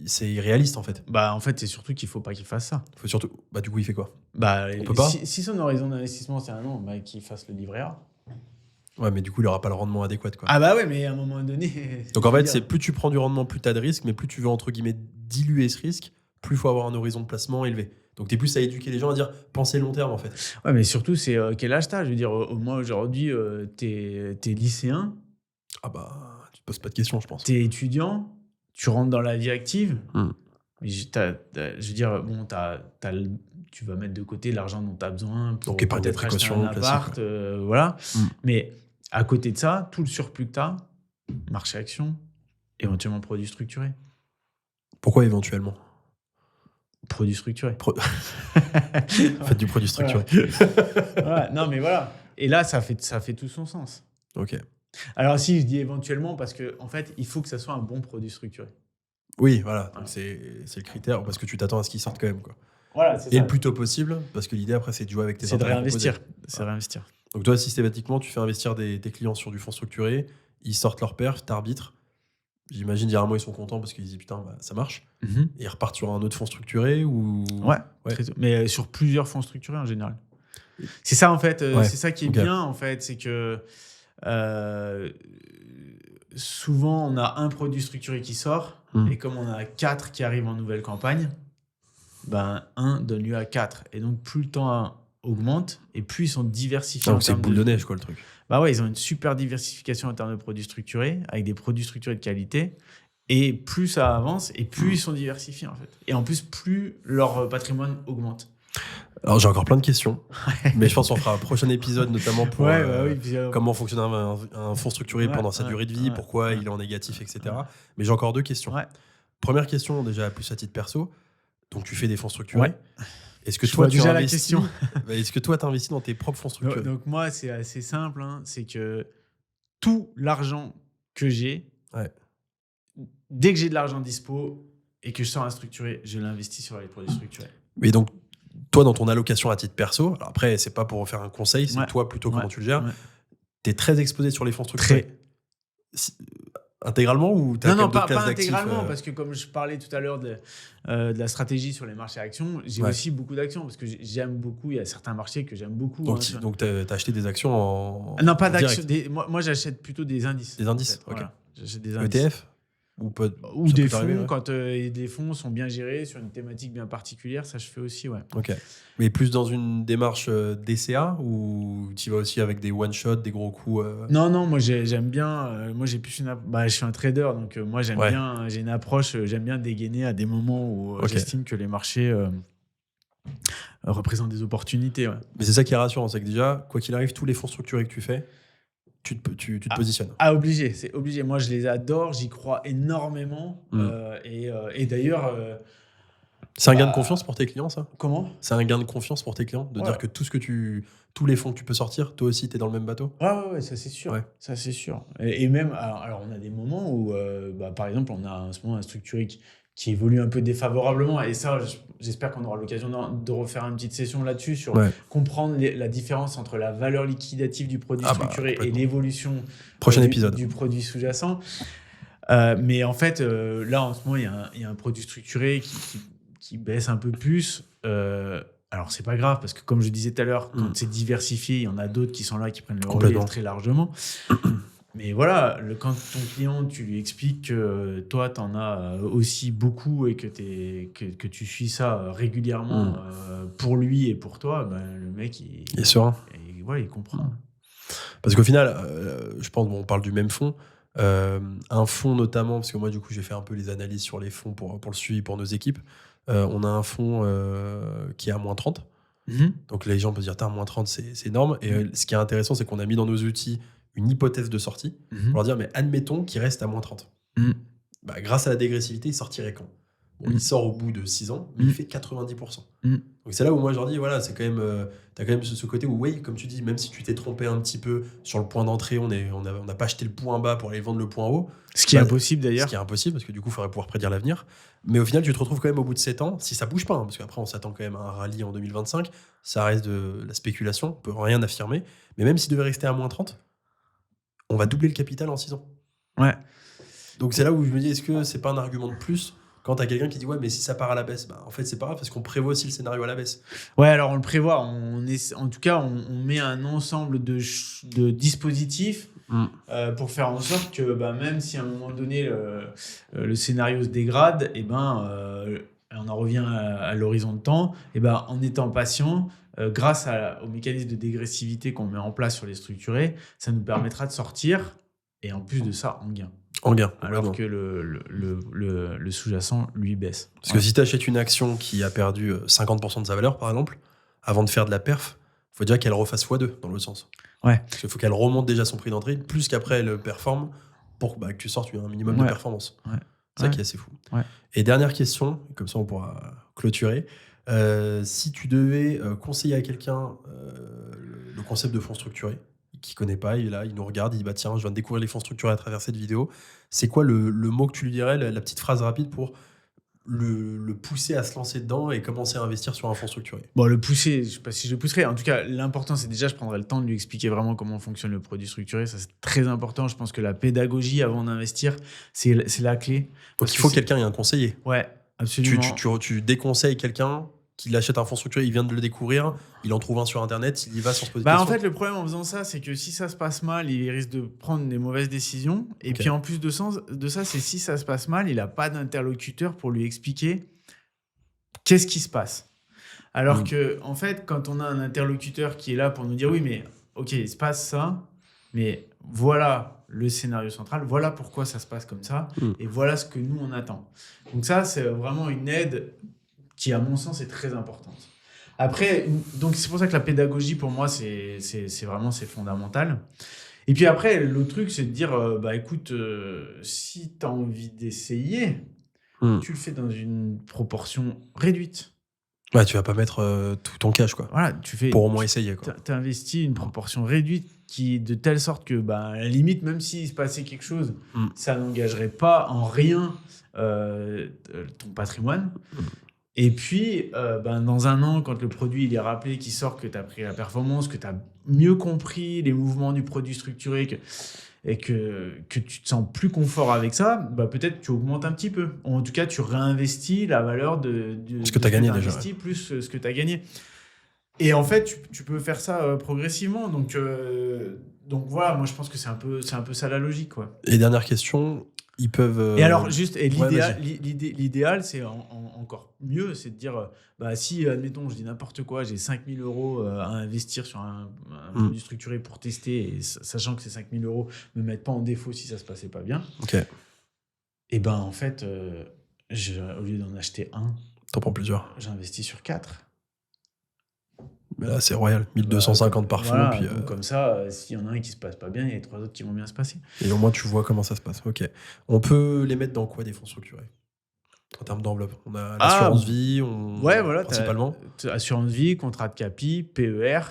C'est irréaliste, en fait. Bah, en fait, c'est surtout qu'il ne faut pas qu'il fasse ça. Faut surtout. Bah, du coup, il fait quoi ? Bah, On peut pas ? si son horizon d'investissement, c'est 1 an, bah, qu'il fasse le livret A. Ouais, mais du coup, il aura pas le rendement adéquat, quoi. Ah bah ouais, mais à un moment donné... Donc en fait, c'est plus tu prends du rendement, plus tu as de risques, mais plus tu veux, entre guillemets, diluer ce risque, plus il faut avoir un horizon de placement élevé. Donc tu es plus à éduquer les gens à dire, pensez long terme, en fait. Ouais, mais surtout, c'est quel âge t'as ? Je veux dire, moi, aujourd'hui, t'es lycéen, Ah bah, tu te poses pas de questions, je pense. t'es étudiant, tu rentres dans la vie active, mais je veux dire, bon, tu vas mettre de côté l'argent dont tu as besoin pour donc, épargne de peut-être acheter précaution, un appart, voilà. Mais à côté de ça, tout le surplus que tu as, marché action, éventuellement produits structurés. Pourquoi éventuellement ? Produits structurés. Faites du produit structuré. Ouais, non, mais voilà. Et là, ça fait tout son sens. Ok. Alors, si je dis éventuellement, parce qu'en fait, il faut que ça soit un bon produit structuré. Oui, voilà. Donc c'est le critère, parce que tu t'attends à ce qu'ils sortent quand même, quoi. Voilà, c'est Et ça. le plus tôt possible, parce que l'idée après, c'est de jouer avec tes C'est de intérêts réinvestir. composés. C'est réinvestir. Donc toi, systématiquement, tu fais investir tes clients sur du fonds structuré, ils sortent leur perf, t'arbitres. J'imagine, il y a un mois, ils sont contents parce qu'ils disent putain, bah, ça marche. Et ils repartent sur un autre fonds structuré ou... Ouais. Mais sur plusieurs fonds structurés en général. C'est ça, en fait. C'est ça qui est bien, en fait. C'est que souvent, on a un produit structuré qui sort. Et comme on a 4 qui arrivent en nouvelle campagne, ben, 1 donne lieu à 4. Et donc, plus le temps augmente et plus ils sont diversifiés. Donc c'est boule de neige, quoi, le truc. Bah ouais, ils ont une super diversification en termes de produits structurés, avec des produits structurés de qualité. Et plus ça avance, et plus ils sont diversifiés, en fait. Et en plus, plus leur patrimoine augmente. Alors, j'ai encore plein de questions, mais je pense qu'on fera un prochain épisode, notamment pour comment fonctionne un fonds structuré pendant sa durée de vie, pourquoi il est en négatif, etc. Mais j'ai encore 2 questions. Première question, déjà plus à titre perso. Donc, tu fais des fonds structurés. Est-ce que toi, tu investis Est-ce que toi, tu investis dans tes propres fonds structurés ? Donc moi, c'est assez simple. C'est que tout l'argent que j'ai, dès que j'ai de l'argent dispo et que je sors un structuré, je l'investis sur les produits structurés. Mais donc, toi, dans ton allocation à titre perso, alors après, c'est pas pour faire un conseil, c'est toi plutôt comment tu le gères. Tu es très exposé sur les fonds structurés. Intégralement ou tu as Non, pas intégralement, parce que comme je parlais tout à l'heure de la stratégie sur les marchés actions, j'ai aussi beaucoup d'actions, parce que j'aime beaucoup, il y a certains marchés que j'aime beaucoup. Donc tu as acheté des actions en non, pas d'actions. Moi, j'achète plutôt des indices. Des indices, en fait. ok. Voilà. J'achète des indices. ETF ou des fonds, quand les fonds sont bien gérés sur une thématique bien particulière, ça je fais aussi, Ok. Mais plus dans une démarche DCA ou tu vas aussi avec des one-shot, des gros coups Non, moi j'aime bien. Moi j'ai plus je suis un trader, donc moi j'aime bien. J'ai une approche, j'aime bien dégainer à des moments où j'estime que les marchés représentent des opportunités. Mais c'est ça qui est rassurant, c'est que déjà, quoi qu'il arrive, tous les fonds structurés que tu fais, tu te positionnes. Obligé, c'est obligé. Moi, je les adore, j'y crois énormément. Et d'ailleurs, C'est un gain de Bah, confiance pour tes clients, ça? comment? C'est un gain de confiance pour tes clients de Ouais. dire que tous les fonds que tu peux sortir, toi aussi, tu es dans le même bateau? Ouais, ça c'est sûr. Ouais. Ça c'est sûr. Et même, alors on a des moments où, par exemple, on a en ce moment un structuré qui évolue un peu défavorablement. Et ça, j'espère qu'on aura l'occasion de refaire une petite session là-dessus sur Ouais. comprendre la différence entre la valeur liquidative du produit Ah bah, structuré et complètement. l'évolution Prochain épisode. du produit sous-jacent. Mais en fait, là, en ce moment, il y a un produit structuré qui baisse un peu plus. Alors, c'est pas grave, parce que comme je disais tout à l'heure, quand c'est diversifié, il y en a d'autres qui sont là, qui prennent le relais Complètement. très largement. Mais voilà, quand ton client, tu lui expliques que toi, tu en as aussi beaucoup et que tu suis ça régulièrement pour lui et pour toi, ben, le mec, Il est serein. il comprend. Parce qu'au final, je pense, on parle du même fonds. Un fonds notamment, parce que moi, du coup, j'ai fait un peu les analyses sur les fonds pour le suivi pour nos équipes. On a un fonds qui est à moins 30. Donc les gens peuvent se dire, moins 30, c'est énorme. Et ce qui est intéressant, c'est qu'on a mis dans nos outils une hypothèse de sortie pour leur dire, mais admettons qu'il reste à moins 30. Bah, grâce à la dégressivité, il sortirait quand? Bon, il sort au bout de 6 ans, mais il fait 90%. Donc c'est là où moi je leur dis, voilà, c'est quand même, t'as quand même ce côté où, oui, comme tu dis, même si tu t'es trompé un petit peu sur le point d'entrée, on n'a pas acheté le point bas pour aller vendre le point haut. Ce qui est impossible d'ailleurs. Ce qui est impossible, parce que du coup, il faudrait pouvoir prédire l'avenir. Mais au final, tu te retrouves quand même au bout de 7 ans, si ça bouge pas, parce qu'après, on s'attend quand même à un rallye en 2025, ça reste de la spéculation, on peut rien affirmer. Mais même s'il devait rester à moins 30, on va doubler le capital en 6 ans. Ouais. Donc c'est là où je me dis, est-ce que c'est pas un argument de plus quand t'as quelqu'un qui dit, ouais, mais si ça part à la baisse, en fait, c'est pas grave, parce qu'on prévoit aussi le scénario à la baisse. Ouais, alors on le prévoit. En tout cas, on met un ensemble de dispositifs pour faire en sorte que même si à un moment donné le scénario se dégrade, on en revient à l'horizon de temps, en étant patient, grâce au mécanisme de dégressivité qu'on met en place sur les structurés, ça nous permettra de sortir, et en plus de ça, en gain. En gain. Alors que le sous-jacent, lui, baisse. Parce que si tu achètes une action qui a perdu 50% de sa valeur, par exemple, avant de faire de la perf, il faut déjà qu'elle refasse x2 dans l'autre sens. Ouais. Parce qu'il faut qu'elle remonte déjà son prix d'entrée, plus qu'après elle performe, pour que tu sortes un minimum de performance. Ouais. C'est ça qui est assez fou. Ouais. Et dernière question, comme ça on pourra clôturer. Si tu devais conseiller à quelqu'un le concept de fonds structurés, qui connaît pas, il est là, il nous regarde, il dit tiens, je viens de découvrir les fonds structurés à travers cette vidéo. C'est quoi le mot que tu lui dirais, la petite phrase rapide pour le pousser à se lancer dedans et commencer à investir sur un fonds structuré? Bon, le pousser, je sais pas si je le pousserai. En tout cas, l'important, c'est déjà, je prendrai le temps de lui expliquer vraiment comment fonctionne le produit structuré. Ça, c'est très important. Je pense que la pédagogie avant d'investir, c'est la clé. Donc il faut quelqu'un et un conseiller. Ouais, absolument. Tu déconseilles quelqu'un qui achète un fonds structuré, il vient de le découvrir, il en trouve un sur Internet, il y va sans se poser de questions. En fait, le problème en faisant ça, c'est que si ça se passe mal, il risque de prendre des mauvaises décisions. Et puis en plus de ça, c'est si ça se passe mal, il n'a pas d'interlocuteur pour lui expliquer qu'est-ce qui se passe. Alors que, en fait, quand on a un interlocuteur qui est là pour nous dire oui, mais ok, il se passe ça, mais voilà le scénario central, voilà pourquoi ça se passe comme ça, et voilà ce que nous on attend. Donc ça, c'est vraiment une aide qui, à mon sens, est très importante. Après, donc c'est pour ça que la pédagogie, pour moi, c'est fondamental. Et puis après, l'autre truc, c'est de dire, écoute, si tu as envie d'essayer, tu le fais dans une proportion réduite. Ouais, tu vas pas mettre tout ton cash, quoi. Voilà, pour au moins essayer, quoi. Tu investis une proportion réduite de telle sorte que, à la limite, même s'il se passait quelque chose, ça n'engagerait pas en rien ton patrimoine. Et puis, dans un an, quand le produit il est rappelé, qu'il sort, que tu as pris la performance, que tu as mieux compris les mouvements du produit structuré et que tu te sens plus confort avec ça, peut-être tu augmentes un petit peu. En tout cas, tu réinvestis la valeur de ce que tu as gagné déjà. Plus ce que tu as gagné. Et en fait, tu peux faire ça progressivement. Donc voilà, moi je pense que c'est un peu ça la logique, quoi. Et dernière question, ils peuvent... Et alors, l'idéal, c'est encore mieux, c'est de dire, si, admettons, je dis n'importe quoi, j'ai 5 000 euros à investir sur un produit structuré pour tester, et sachant que ces 5 000 euros ne me mettent pas en défaut si ça se passait pas bien. Ok. Et en fait, au lieu d'en acheter un, t'en prends plusieurs. J'investis sur 4. Mais là, c'est royal. 1250 par fonds. Voilà, puis, donc comme ça, s'il y en a un qui se passe pas bien, il y a les 3 autres qui vont bien se passer. Et au moins, tu vois comment ça se passe. Ok. On peut les mettre dans quoi, des fonds structurés? En termes d'enveloppe, on a l'assurance vie, Ouais, voilà, principalement. assurance vie, contrat de capi, PER,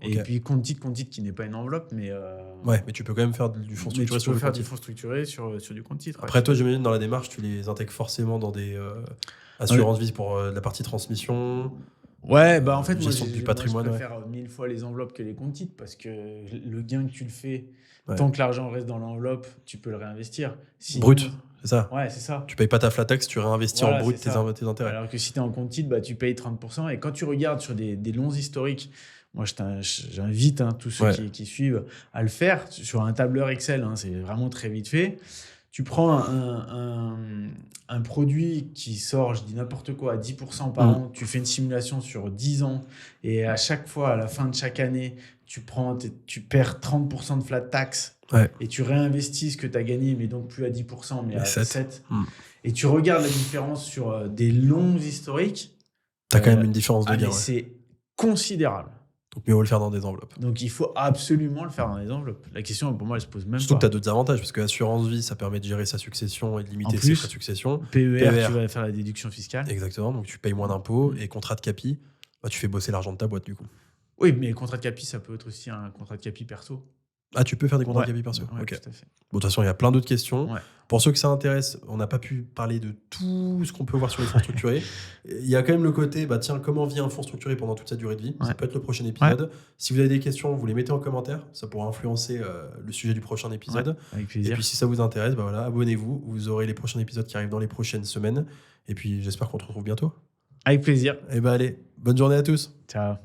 et Ok. puis compte titre qui n'est pas une enveloppe, mais Ouais, mais tu peux quand même faire du fonds mais structuré tu sur peux le faire compte du titre. fonds structuré sur du compte titre. Après, toi, j'imagine dans la démarche, tu les intègres forcément dans des assurances vie pour la partie transmission, Ouais, bah en fait, gestion du moi, je patrimoine. Ouais. préfère 1000 fois les enveloppes que les comptes titres parce que le gain que tu le fais, Ouais. tant que l'argent reste dans l'enveloppe, tu peux le réinvestir. Sinon- Brut, c'est ça. Ouais, c'est ça. Tu payes pas ta flat tax, tu réinvestis Voilà, en brut c'est ça. tes intérêts. Alors que si tu es en compte titre, bah, tu payes 30%. Et quand tu regardes sur des longs historiques, moi, j'invite tous ceux Ouais. qui suivent à le faire sur un tableur Excel. C'est vraiment très vite fait. Tu prends un produit qui sort, je dis n'importe quoi, à 10% par an. Tu fais une simulation sur 10 ans. Et à chaque fois, à la fin de chaque année, tu perds 30% de flat tax. Ouais. Et tu réinvestis ce que tu as gagné, mais donc plus à 10%, mais à 7. 7. Et tu regardes la différence sur des longs historiques. T'as quand même une différence de gain. Mais Ouais. c'est considérable. Donc mieux vaut le faire dans des enveloppes. Donc il faut absolument le faire dans des enveloppes. La question, pour moi, elle se pose même Surtout pas. que tu as d'autres avantages, parce que l'assurance vie, ça permet de gérer sa succession et de limiter En ses plus, frais de succession. PER, tu vas faire la déduction fiscale. Exactement, donc tu payes moins d'impôts. Et contrat de capi, bah, tu fais bosser l'argent de ta boîte du coup. Oui, mais le contrat de capi, ça peut être aussi un contrat de capi perso. Ah, tu peux faire des contrats Ouais. de capi perso. Ouais, Ok. tout à fait. Bon, de toute façon, il y a plein d'autres questions. Ouais. Pour ceux que ça intéresse, on n'a pas pu parler de tout ce qu'on peut voir sur les fonds structurés. Il y a quand même le côté, bah tiens, comment vit un fonds structuré pendant toute sa durée de vie. Ouais. Ça peut être le prochain épisode. Si vous avez des questions, vous les mettez en commentaire. Ça pourra influencer le sujet du prochain épisode. Ouais, avec Et plaisir. puis si ça vous intéresse, bah voilà, abonnez-vous. Vous aurez les prochains épisodes qui arrivent dans les prochaines semaines. Et puis j'espère qu'on se retrouve bientôt. Avec plaisir. Et bah allez, bonne journée à tous. Ciao.